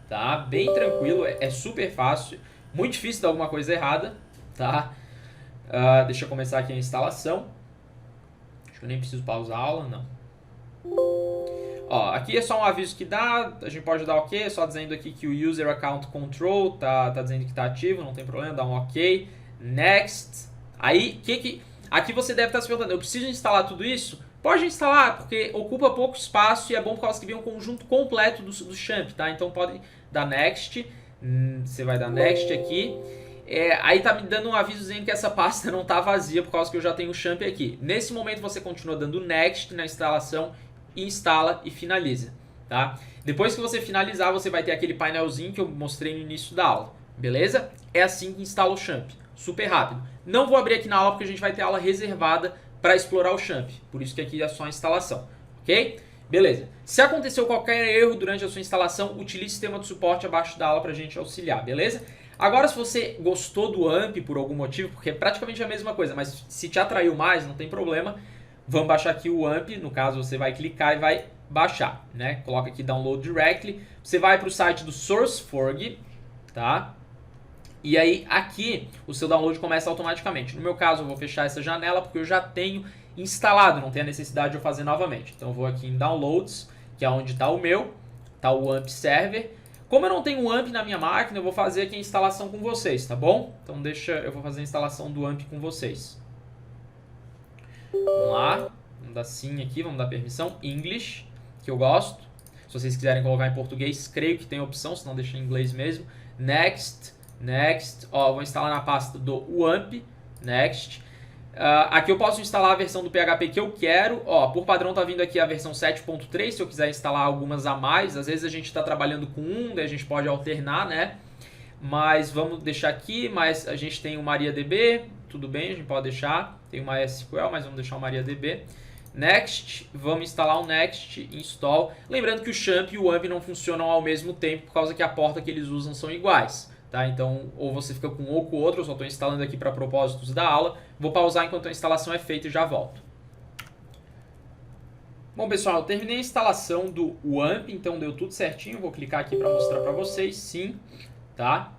tá? Bem tranquilo, é super fácil, muito difícil dar alguma coisa errada, tá? Deixa eu começar aqui a instalação. Acho que eu nem preciso pausar a aula, não. Ó, aqui é só um aviso que dá, a gente pode dar ok, só dizendo aqui que o User Account Control tá dizendo que tá ativo, não tem problema, dá um ok. Next. Aí, aqui você deve estar se perguntando, eu preciso instalar tudo isso? Pode instalar, porque ocupa pouco espaço e é bom por causa que vem um conjunto completo do Champ, tá? Então pode dar Next, você vai dar Next aqui. Aí tá me dando um aviso dizendo que essa pasta não tá vazia por causa que eu já tenho o Champ aqui. Nesse momento você continua dando Next na instalação, instala e finaliza, tá? Depois que você finalizar, você vai ter aquele painelzinho que eu mostrei no início da aula, beleza? É assim que instala o Champ, super rápido. Não vou abrir aqui na aula porque a gente vai ter aula reservada para explorar o Champ, por isso que aqui é só a instalação, ok? Beleza. Se aconteceu qualquer erro durante a sua instalação, utilize o sistema de suporte abaixo da aula para a gente auxiliar, beleza? Agora, se você gostou do AMP por algum motivo, porque é praticamente a mesma coisa, mas se te atraiu mais, não tem problema, vamos baixar aqui o AMP, no caso você vai clicar e vai baixar, né? Coloca aqui Download Directly, você vai para o site do SourceForge, tá? E aí aqui o seu download começa automaticamente. No meu caso eu vou fechar essa janela porque eu já tenho instalado, não tem a necessidade de eu fazer novamente. Então eu vou aqui em Downloads, que é onde está o meu, está o AMP Server. Como eu não tenho um AMP na minha máquina, eu vou fazer aqui a instalação com vocês, tá bom? Então eu vou fazer a instalação do AMP com vocês. Vamos lá, vamos dar sim aqui, vamos dar permissão, English, que eu gosto. Se vocês quiserem colocar em português, creio que tem opção, senão deixa em inglês mesmo. Next. Next, ó, vou instalar na pasta do WAMP, Next. Aqui eu posso instalar a versão do PHP que eu quero, ó, por padrão tá vindo aqui a versão 7.3, se eu quiser instalar algumas a mais, às vezes a gente está trabalhando com daí a gente pode alternar, né? Mas vamos deixar aqui, mas a gente tem o MariaDB, tudo bem, a gente pode deixar, tem o MySQL, mas vamos deixar o MariaDB. Next, vamos instalar o Next, install. Lembrando que o Champ e o AMP não funcionam ao mesmo tempo, por causa que a porta que eles usam são iguais. Tá? Então, ou você fica com um ou com o outro, eu só estou instalando aqui para propósitos da aula. Vou pausar enquanto a instalação é feita e já volto. Bom, pessoal, eu terminei a instalação do WAMP, então deu tudo certinho. Vou clicar aqui para mostrar para vocês, sim, tá?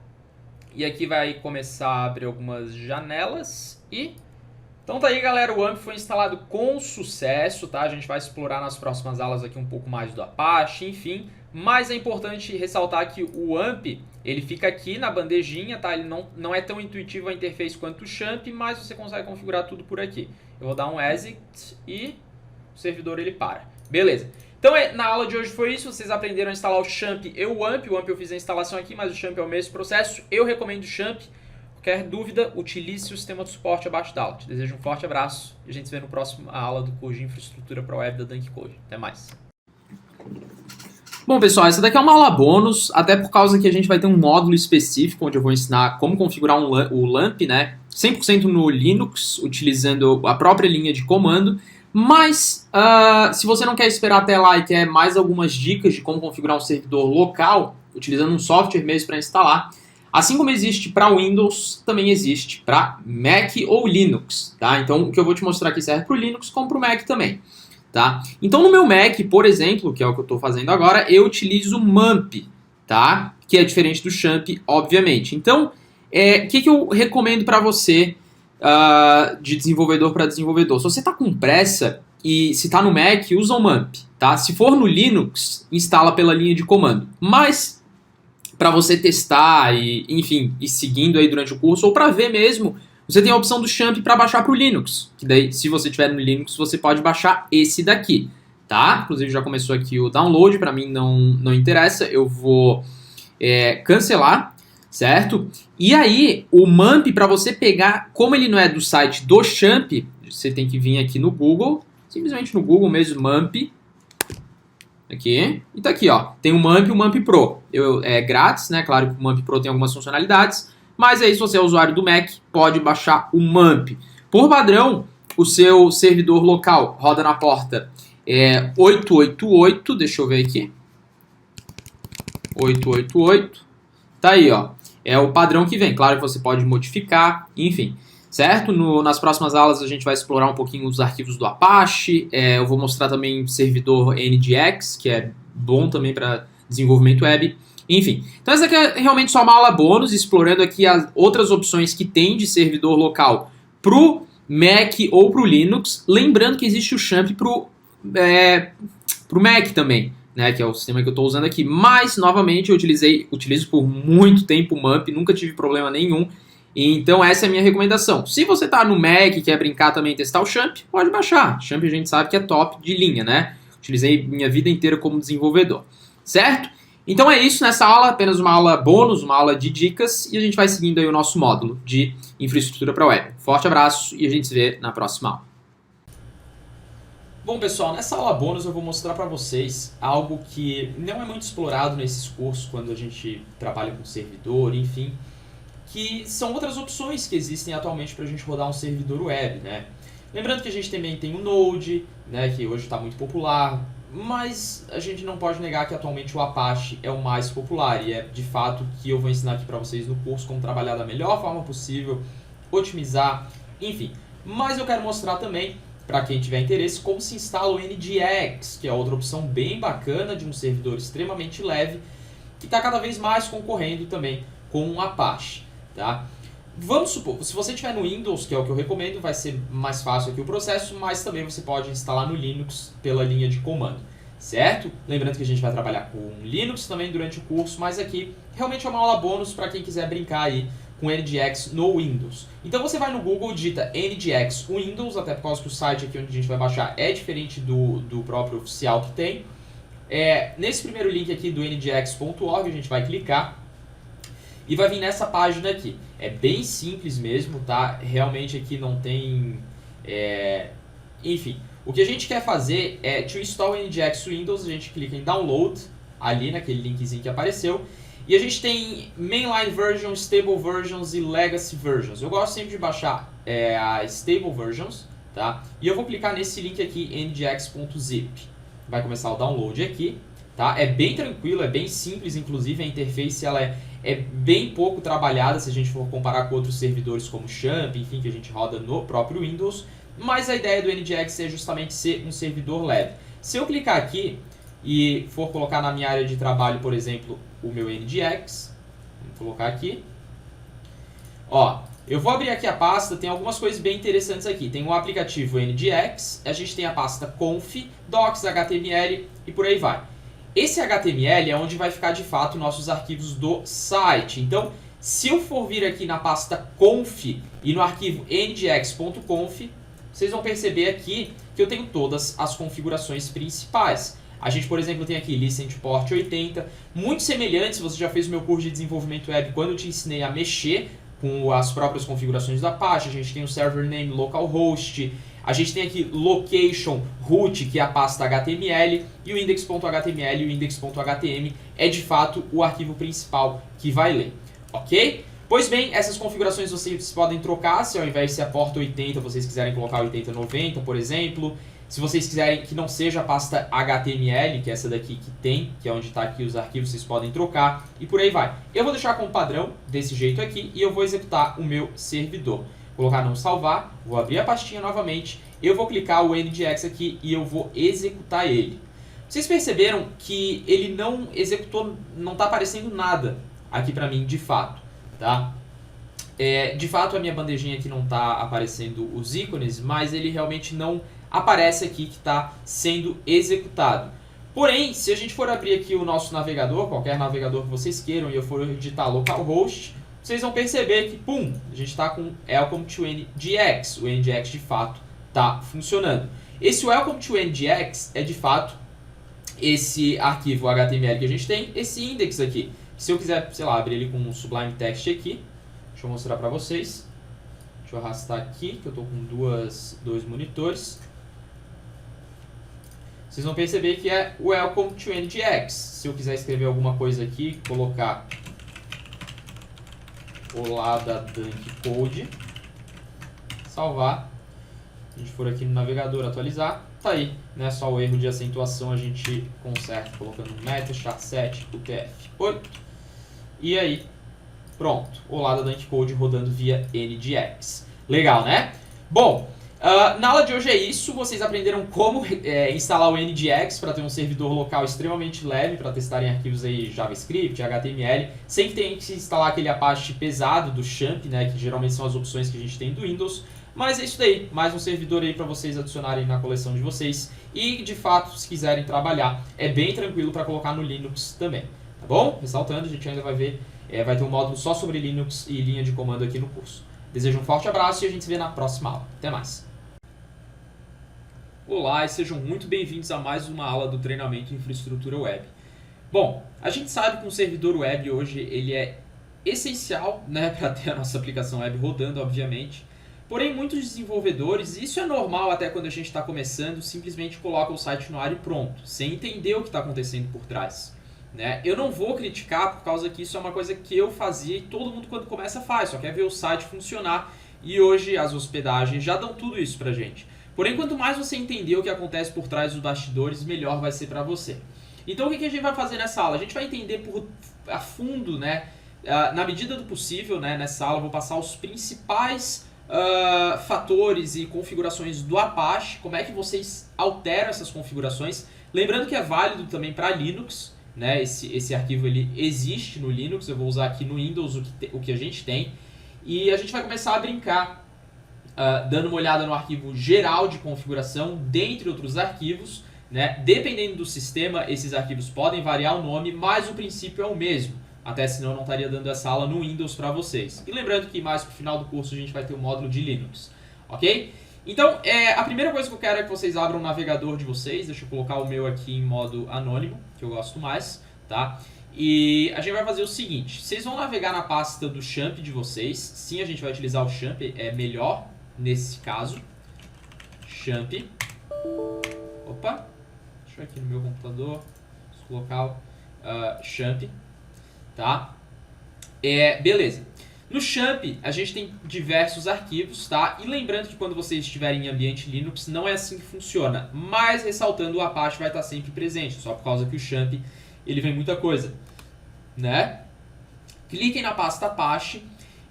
E aqui vai começar a abrir algumas janelas e... Então tá aí, galera, o WAMP foi instalado com sucesso, tá? A gente vai explorar nas próximas aulas aqui um pouco mais do Apache, enfim. Mas é importante ressaltar que o WAMP, ele fica aqui na bandejinha, tá? Ele não é tão intuitivo a interface quanto o Champ, mas você consegue configurar tudo por aqui. Eu vou dar um exit e o servidor ele para. Beleza. Então na aula de hoje foi isso, vocês aprenderam a instalar o Champ e o WAMP. O WAMP eu fiz a instalação aqui, mas o Champ é o mesmo processo. Eu recomendo o Champ. Qualquer dúvida, utilize o sistema de suporte abaixo da aula. Te desejo um forte abraço e a gente se vê no próximo aula do curso de infraestrutura para web da Dunk Code. Até mais. Bom, pessoal, essa daqui é uma aula bônus, até por causa que a gente vai ter um módulo específico onde eu vou ensinar como configurar o LAMP, né? 100% no Linux, utilizando a própria linha de comando. Mas, se você não quer esperar até lá e quer mais algumas dicas de como configurar um servidor local, utilizando um software mesmo para instalar, assim como existe para Windows, também existe para Mac ou Linux, tá? Então, o que eu vou te mostrar aqui serve para o Linux como para o Mac também, tá? Então, no meu Mac, por exemplo, que é o que eu estou fazendo agora, eu utilizo o MAMP, tá? Que é diferente do Champ, obviamente. Então, o que eu recomendo para você de desenvolvedor para desenvolvedor? Se você está com pressa e se está no Mac, usa o MAMP, tá? Se for no Linux, instala pela linha de comando. Mas para você testar e, enfim, ir seguindo aí durante o curso, ou para ver mesmo, você tem a opção do Champ para baixar para o Linux. Que daí, se você tiver no Linux, você pode baixar esse daqui, tá? Inclusive já começou aqui o download, para mim não interessa, eu vou cancelar, certo? E aí, o MAMP, para você pegar, como ele não é do site do Champ, você tem que vir aqui no Google, simplesmente no Google mesmo, MAMP, aqui, e tá aqui, ó, tem o MAMP e o MAMP Pro. É grátis, né? Claro que o MAMP Pro tem algumas funcionalidades, mas aí se você é usuário do Mac, pode baixar o MAMP. Por padrão, o seu servidor local roda na porta 888, deixa eu ver aqui, 888, tá aí, ó, é o padrão que vem. Claro que você pode modificar, enfim, certo? Nas próximas aulas a gente vai explorar um pouquinho os arquivos do Apache, eu vou mostrar também o servidor NGX, que é bom também para desenvolvimento web, enfim. Então essa aqui é realmente só uma aula bônus, explorando aqui as outras opções que tem de servidor local pro Mac ou pro Linux, lembrando que existe o Champ pro para o Mac também, né, que é o sistema que eu estou usando aqui. Mas, novamente, eu utilizo por muito tempo o MUMP, nunca tive problema nenhum. Então essa é a minha recomendação. Se você está no Mac e quer brincar também e testar o Champ, pode baixar. Champ a gente sabe que é top de linha, né? Utilizei minha vida inteira como desenvolvedor, certo? Então é isso nessa aula, apenas uma aula bônus, uma aula de dicas, e a gente vai seguindo aí o nosso módulo de infraestrutura para web. Forte abraço e a gente se vê na próxima aula. Bom, pessoal, nessa aula bônus eu vou mostrar para vocês algo que não é muito explorado nesses cursos quando a gente trabalha com servidor, enfim, que são outras opções que existem atualmente para a gente rodar um servidor web, né? Lembrando que a gente também tem o Node, né, que hoje está muito popular, mas a gente não pode negar que atualmente o Apache é o mais popular e é de fato que eu vou ensinar aqui para vocês no curso como trabalhar da melhor forma possível, otimizar, enfim. Mas eu quero mostrar também, para quem tiver interesse, como se instala o NGX, que é outra opção bem bacana de um servidor extremamente leve, que está cada vez mais concorrendo também com o Apache. Tá? Vamos supor, se você estiver no Windows, que é o que eu recomendo, vai ser mais fácil aqui o processo, mas também você pode instalar no Linux pela linha de comando, certo? Lembrando que a gente vai trabalhar com Linux também durante o curso, mas aqui realmente é uma aula bônus para quem quiser brincar aí com NGX no Windows. Então você vai no Google, digita NGX Windows, até por causa que o site aqui onde a gente vai baixar é diferente do próprio oficial que tem. Nesse primeiro link aqui do ngx.org a gente vai clicar e vai vir nessa página aqui. É bem simples mesmo, tá? Realmente aqui não tem... Enfim, o que a gente quer fazer é to install NGX Windows, a gente clica em download, ali naquele linkzinho que apareceu, e a gente tem mainline versions, stable versions e legacy versions. Eu gosto sempre de baixar as stable versions, tá? E eu vou clicar nesse link aqui, ngx.zip. Vai começar o download aqui, tá? É bem tranquilo, é bem simples, inclusive a interface ela é bem pouco trabalhada se a gente for comparar com outros servidores como Champ, enfim, que a gente roda no próprio Windows, mas a ideia do NGX é justamente ser um servidor leve. Se eu clicar aqui e for colocar na minha área de trabalho, por exemplo, o meu NGX, vamos colocar aqui, ó, eu vou abrir aqui a pasta, tem algumas coisas bem interessantes aqui. Tem o aplicativo NGX, a gente tem a pasta conf, docs, HTML e por aí vai. Esse HTML é onde vai ficar de fato nossos arquivos do site. Então, se eu for vir aqui na pasta conf e no arquivo ngx.conf, vocês vão perceber aqui que eu tenho todas as configurações principais. A gente, por exemplo, tem aqui Listen to Port 80, muito semelhante, se você já fez o meu curso de desenvolvimento web, quando eu te ensinei a mexer com as próprias configurações da Apache, a gente tem o server name, localhost, a gente tem aqui location root, que é a pasta HTML, e o index.html e o index.htm é de fato o arquivo principal que vai ler, ok? Pois bem, essas configurações vocês podem trocar, se ao invés de ser a porta 80, vocês quiserem colocar 8090, por exemplo. Se vocês quiserem que não seja a pasta HTML, que é essa daqui que tem, que é onde está aqui os arquivos, vocês podem trocar e por aí vai. Eu vou deixar como padrão desse jeito aqui e eu vou executar o meu servidor. Colocar não salvar, vou abrir a pastinha novamente, eu vou clicar o NGX aqui e eu vou executar ele. Vocês perceberam que ele não executou, não está aparecendo nada aqui para mim de fato, tá? De fato a minha bandejinha aqui não está aparecendo os ícones, mas ele realmente não aparece aqui que está sendo executado. Porém, se a gente for abrir aqui o nosso navegador, qualquer navegador que vocês queiram, e eu for digitar localhost, vocês vão perceber que, pum, a gente está com Welcome to NGX. O NGX de fato está funcionando. Esse Welcome to NGX é de fato esse arquivo HTML que a gente tem, esse index aqui. Se eu quiser, sei lá, abrir ele com um Sublime Text aqui, deixa eu mostrar para vocês. Deixa eu arrastar aqui, que eu estou com dois monitores. Vocês vão perceber que é Welcome to NGX. Se eu quiser escrever alguma coisa aqui, colocar Olá da Dunk Code, salvar, a gente for aqui no navegador atualizar, tá aí, né? Só o erro de acentuação a gente conserta colocando meta, char7, utf8, e aí, pronto, Olá da Dunk Code rodando via NGX. Legal, né? Bom, na aula de hoje é isso, vocês aprenderam como instalar o NGX para ter um servidor local extremamente leve para testarem arquivos aí JavaScript, HTML, sem ter que instalar aquele Apache pesado do Champ, né, que geralmente são as opções que a gente tem do Windows, Mas é isso daí, mais um servidor aí para vocês adicionarem na coleção de vocês. E de fato, se quiserem trabalhar, é bem tranquilo para colocar no Linux também, tá bom? Ressaltando, a gente ainda vai ver, vai ter um módulo só sobre Linux e linha de comando aqui no curso. Desejo um forte abraço e a gente se vê na próxima aula. Até mais! Olá e sejam muito bem-vindos a mais uma aula do treinamento em infraestrutura web. Bom, a gente sabe que um servidor web hoje ele é essencial, né, para ter a nossa aplicação web rodando, obviamente. Porém, muitos desenvolvedores, isso é normal até quando a gente está começando, simplesmente colocam o site no ar e pronto, sem entender o que está acontecendo por trás. Né? Eu não vou criticar por causa que isso é uma coisa que eu fazia e todo mundo quando começa faz, só quer ver o site funcionar e hoje as hospedagens já dão tudo isso pra gente. Porém, quanto mais você entender o que acontece por trás dos bastidores, melhor vai ser para você. Então, o que a gente vai fazer nessa aula? A gente vai entender a fundo, né, na medida do possível, né, nessa aula eu vou passar os principais fatores e configurações do Apache, como é que vocês alteram essas configurações. Lembrando que é válido também para Linux, né, esse arquivo ele existe no Linux, eu vou usar aqui no Windows o que a gente tem. E a gente vai começar a brincar dando uma olhada no arquivo geral de configuração, dentre outros arquivos, né? Dependendo do sistema, esses arquivos podem variar o nome, mas o princípio é o mesmo. Até senão eu não estaria dando essa aula no Windows para vocês. E lembrando que mais pro final do curso a gente vai ter o módulo de Linux, ok? Então, a primeira coisa que eu quero é que vocês abram o navegador de vocês. Deixa eu colocar o meu aqui em modo anônimo, que eu gosto mais, tá? E a gente vai fazer o seguinte, vocês vão navegar na pasta do champ de vocês. Sim, a gente vai utilizar o champ, é melhor nesse caso. Champ. Opa, deixa eu aqui no meu computador, colocar champ, tá? Beleza. No champ, a gente tem diversos arquivos, tá? E lembrando que quando vocês estiverem em ambiente Linux, não é assim que funciona. Mas ressaltando, o Apache vai estar sempre presente, só por causa que o champ, ele vem muita coisa, né? Cliquem na pasta Apache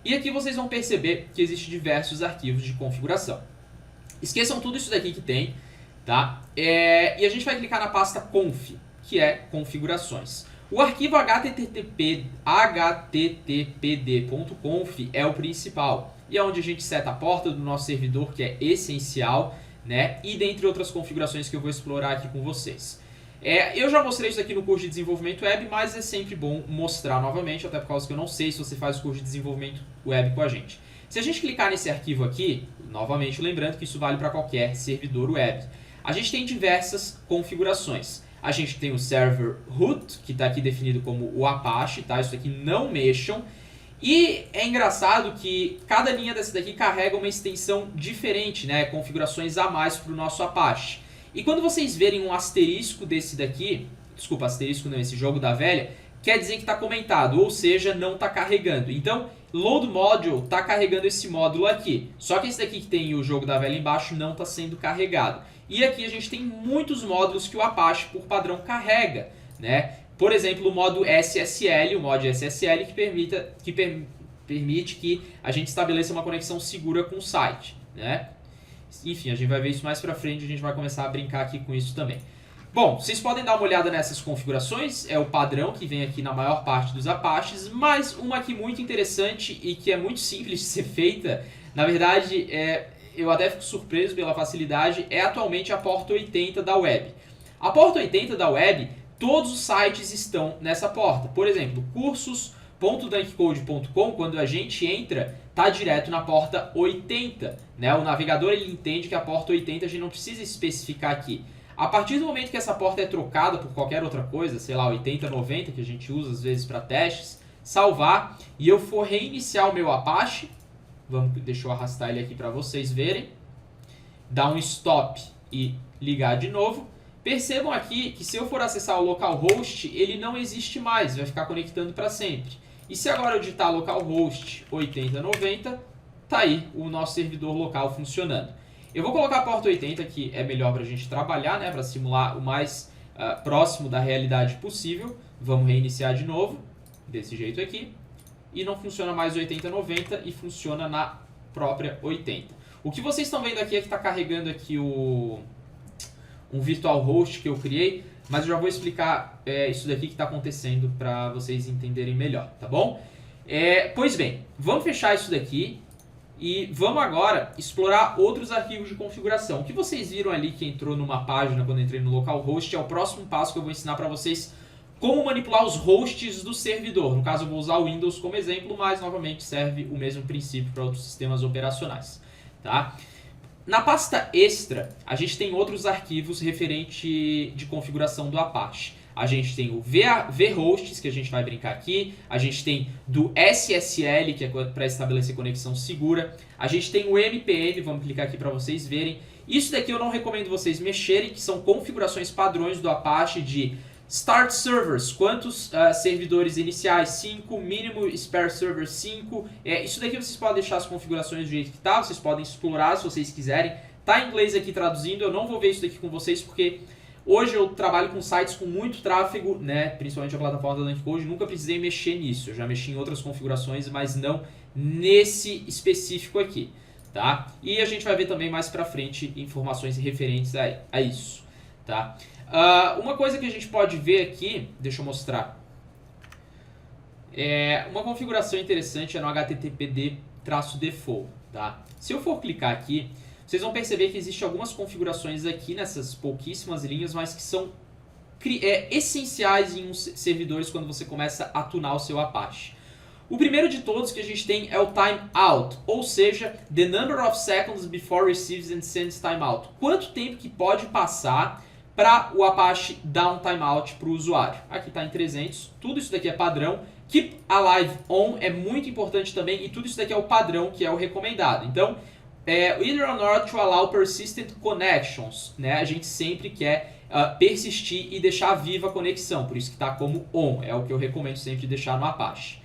e aqui vocês vão perceber que existem diversos arquivos de configuração. Esqueçam tudo isso daqui que tem, tá? E a gente vai clicar na pasta Conf, que é configurações. O arquivo httpd.conf é o principal e é onde a gente seta a porta do nosso servidor, que é essencial, né? E dentre outras configurações que eu vou explorar aqui com vocês. Eu já mostrei isso aqui no curso de desenvolvimento web, mas é sempre bom mostrar novamente, até por causa que eu não sei se você faz o curso de desenvolvimento web com a gente. Se a gente clicar nesse arquivo aqui, novamente lembrando que isso vale para qualquer servidor web, a gente tem diversas configurações. A gente tem o server root, que está aqui definido como o Apache, tá? Isso aqui não mexam. E é engraçado que cada linha dessa daqui carrega uma extensão diferente, né? Configurações a mais para o nosso Apache. E quando vocês verem um asterisco desse daqui, desculpa, asterisco não, esse jogo da velha, quer dizer que está comentado, ou seja, não está carregando. Então, load module está carregando esse módulo aqui. Só que esse daqui que tem o jogo da velha embaixo não está sendo carregado. E aqui a gente tem muitos módulos que o Apache, por padrão, carrega, né? Por exemplo, o modo SSL, o mod SSL que permite que a gente estabeleça uma conexão segura com o site, né? Enfim, a gente vai ver isso mais pra frente, a gente vai começar a brincar aqui com isso também. Bom, vocês podem dar uma olhada nessas configurações, é o padrão que vem aqui na maior parte dos Apaches, mas uma aqui muito interessante e que é muito simples de ser feita, na verdade, eu até fico surpreso pela facilidade, é atualmente a porta 80 da web. A porta 80 da web, todos os sites estão nessa porta. Por exemplo, cursos.dunkcode.com, quando a gente entra, está direto na porta 80. Né? O navegador ele entende que a porta 80 a gente não precisa especificar aqui. A partir do momento que essa porta é trocada por qualquer outra coisa, sei lá, 80, 90, que a gente usa às vezes para testes, salvar, e eu for reiniciar o meu Apache, deixa eu arrastar ele aqui para vocês verem, dar um stop e ligar de novo, percebam aqui que se eu for acessar o localhost, ele não existe mais, vai ficar conectando para sempre. E se agora eu digitar localhost 8090, tá aí o nosso servidor local funcionando. Eu vou colocar a porta 80, que é melhor para a gente trabalhar, né, para simular o mais próximo da realidade possível. Vamos reiniciar de novo, desse jeito aqui. E não funciona mais 8090 e funciona na própria 80. O que vocês estão vendo aqui é que está carregando aqui um virtual host que eu criei, mas eu já vou explicar isso daqui que está acontecendo para vocês entenderem melhor, tá bom? Pois bem, vamos fechar isso daqui E vamos agora explorar outros arquivos de configuração. O que vocês viram ali que entrou numa página quando eu entrei no localhost é o próximo passo que eu vou ensinar para vocês como manipular os hosts do servidor. No caso eu vou usar o Windows como exemplo, mas novamente serve o mesmo princípio para outros sistemas operacionais. Tá? Na pasta extra, a gente tem outros arquivos referente de configuração do Apache. A gente tem o vhosts, que a gente vai brincar aqui. A gente tem do SSL, que é para estabelecer conexão segura. A gente tem o MPN, vamos clicar aqui para vocês verem. Isso daqui eu não recomendo vocês mexerem, que são configurações padrões do Apache de Start Servers, quantos servidores iniciais? 5, mínimo Spare Server 5. Isso daqui vocês podem deixar as configurações do jeito que tá, vocês podem explorar se vocês quiserem. Tá em inglês aqui traduzindo, eu não vou ver isso daqui com vocês porque hoje eu trabalho com sites com muito tráfego, né? Principalmente a plataforma da DunkCode, nunca precisei mexer nisso. Eu já mexi em outras configurações, mas não nesse específico aqui, tá? E a gente vai ver também mais pra frente informações referentes a isso, tá? Uma coisa que a gente pode ver aqui, deixa eu mostrar, uma configuração interessante é no httpd-default, tá? Se eu for clicar aqui, vocês vão perceber que existem algumas configurações aqui nessas pouquíssimas linhas, mas que são essenciais em uns servidores quando você começa a tunar o seu Apache. O primeiro de todos que a gente tem é o timeout, ou seja, the number of seconds before receives and sends timeout. Quanto tempo que pode passar para o Apache dar um timeout para o usuário. Aqui está em 300, tudo isso daqui é padrão. Keep Alive On é muito importante também, e tudo isso daqui é o padrão, que é o recomendado. Então, either or not to allow persistent connections, né? A gente sempre quer persistir e deixar viva a conexão, por isso que está como on, é o que eu recomendo sempre deixar no Apache.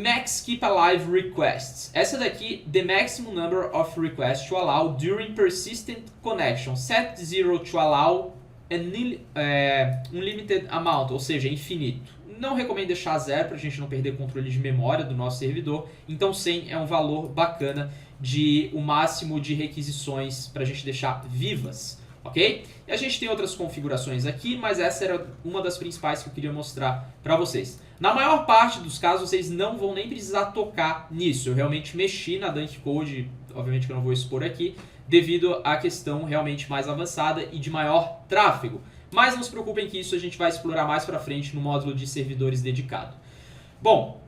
Max Keep Alive Requests. Essa daqui, the maximum number of requests to allow during persistent connection. Set 0 to allow unlimited amount, ou seja, infinito. Não recomendo deixar 0 para a gente não perder controle de memória do nosso servidor. Então 100 é um valor bacana de o máximo de requisições para a gente deixar vivas. Ok? E a gente tem outras configurações aqui, mas essa era uma das principais que eu queria mostrar para vocês. Na maior parte dos casos, vocês não vão nem precisar tocar nisso. Eu realmente mexi na DunkCode, obviamente que eu não vou expor aqui, devido à questão realmente mais avançada e de maior tráfego. Mas não se preocupem que isso a gente vai explorar mais para frente no módulo de servidores dedicado. Bom,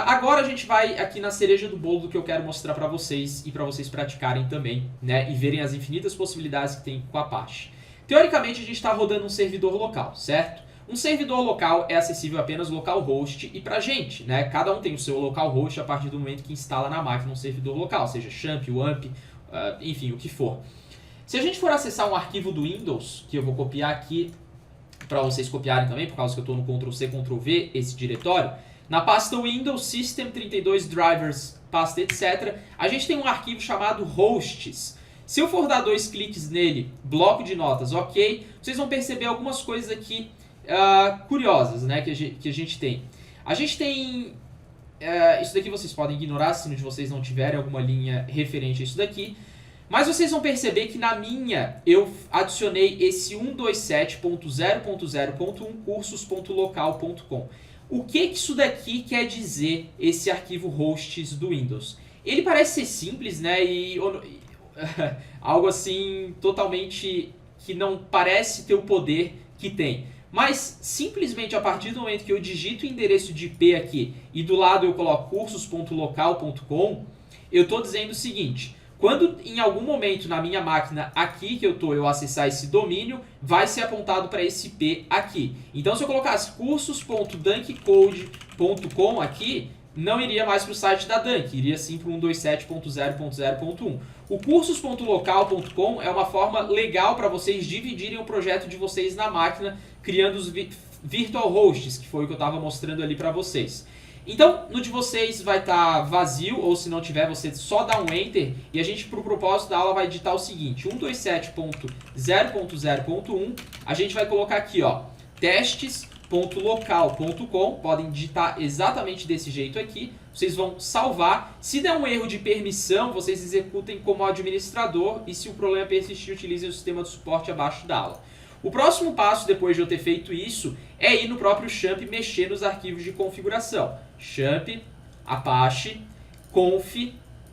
agora a gente vai aqui na cereja do bolo do que eu quero mostrar para vocês e para vocês praticarem também, né, e verem as infinitas possibilidades que tem com a Apache. Teoricamente a gente está rodando um servidor local, certo? Um servidor local é acessível apenas localhost e pra gente, né? Cada um tem o seu localhost a partir do momento que instala na máquina um servidor local, seja XAMPP, WAMP, enfim, o que for. Se a gente for acessar um arquivo do Windows, que eu vou copiar aqui para vocês copiarem também, por causa que eu estou no Ctrl+C, Ctrl+V, esse diretório, na pasta Windows, System 32 Drivers, pasta etc., a gente tem um arquivo chamado hosts. Se eu for dar 2 cliques nele, bloco de notas, ok, vocês vão perceber algumas coisas aqui curiosas, né, que a gente tem. A gente tem, isso daqui vocês podem ignorar se de vocês não tiverem alguma linha referente a isso daqui, mas vocês vão perceber que na minha eu adicionei esse 127.0.0.1 cursos.local.com. O que isso daqui quer dizer, esse arquivo hosts do Windows? Ele parece ser simples, né, e algo assim totalmente que não parece ter o poder que tem. Mas simplesmente a partir do momento que eu digito o endereço de IP aqui e do lado eu coloco cursos.local.com, eu estou dizendo o seguinte: quando em algum momento na minha máquina aqui que eu acessar esse domínio, vai ser apontado para esse IP aqui. Então se eu colocasse cursos.dunkcode.com aqui, não iria mais para o site da Dunk, iria sim para o 127.0.0.1. O cursos.local.com é uma forma legal para vocês dividirem o projeto de vocês na máquina, criando os virtual hosts, que foi o que eu estava mostrando ali para vocês. Então, no de vocês vai estar vazio, ou se não tiver, você só dá um Enter, e a gente, para o propósito da aula, vai digitar o seguinte: 127.0.0.1, a gente vai colocar aqui, ó, testes.local.com, podem digitar exatamente desse jeito aqui, vocês vão salvar. Se der um erro de permissão, vocês executem como administrador, e se o problema persistir, utilizem o sistema de suporte abaixo da aula. O próximo passo, depois de eu ter feito isso, é ir no próprio XAMPP e mexer nos arquivos de configuração. XAMPP, Apache, conf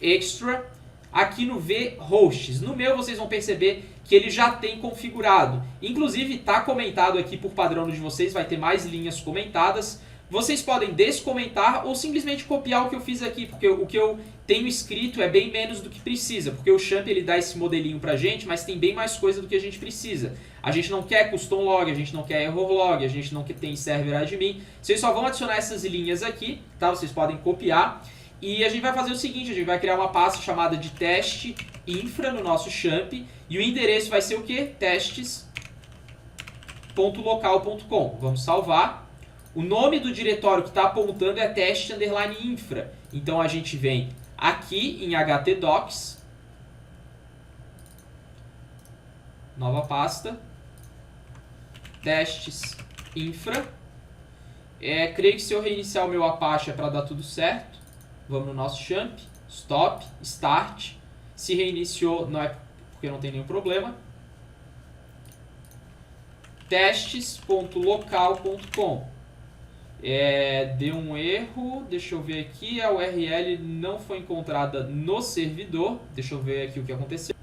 extra aqui no vhosts. No meu vocês vão perceber que ele já tem configurado. Inclusive está comentado aqui por padrão de vocês, vai ter mais linhas comentadas. Vocês podem descomentar ou simplesmente copiar o que eu fiz aqui, porque o que eu tenho escrito é bem menos do que precisa, porque o Champ ele dá esse modelinho pra gente, mas tem bem mais coisa do que a gente precisa. A gente não quer custom log, a gente não quer error log, a gente não tem server admin. Vocês só vão adicionar essas linhas aqui, tá? Vocês podem copiar. E a gente vai fazer o seguinte, a gente vai criar uma pasta chamada de teste infra no nosso Champ, e o endereço vai ser o quê? testes.local.com. Vamos salvar. O nome do diretório que está apontando é test_infra. Então a gente vem aqui em htdocs, nova pasta, testes infra. Creio que se eu reiniciar o meu Apache é para dar tudo certo. Vamos no nosso champ, stop, start. Se reiniciou, não é porque não tem nenhum problema. testes.local.com. Deu um erro, deixa eu ver aqui, a URL não foi encontrada no servidor. Deixa eu ver aqui o que aconteceu.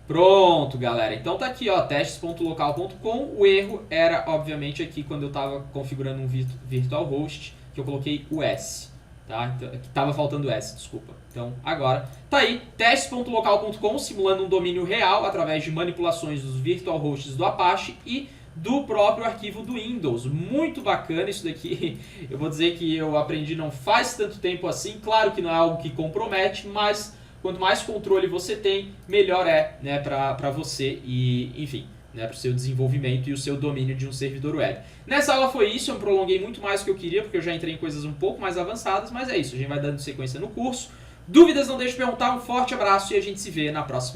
Pronto, galera. Então tá aqui, ó, testes.local.com. O erro era, obviamente, aqui quando eu estava configurando um virtual host, que eu coloquei o S, tá? Então, tava faltando o S, desculpa. Então, agora tá aí, testes.local.com, simulando um domínio real através de manipulações dos virtual hosts do Apache e do próprio arquivo do Windows. Muito bacana isso daqui. Eu vou dizer que eu aprendi não faz tanto tempo assim. Claro que não é algo que compromete, mas quanto mais controle você tem, melhor é, né, para você e, enfim, né, para o seu desenvolvimento e o seu domínio de um servidor web. Nessa aula foi isso, eu prolonguei muito mais do que eu queria, porque eu já entrei em coisas um pouco mais avançadas, mas é isso, a gente vai dando sequência no curso. Dúvidas, não deixe de perguntar, um forte abraço e a gente se vê na próxima.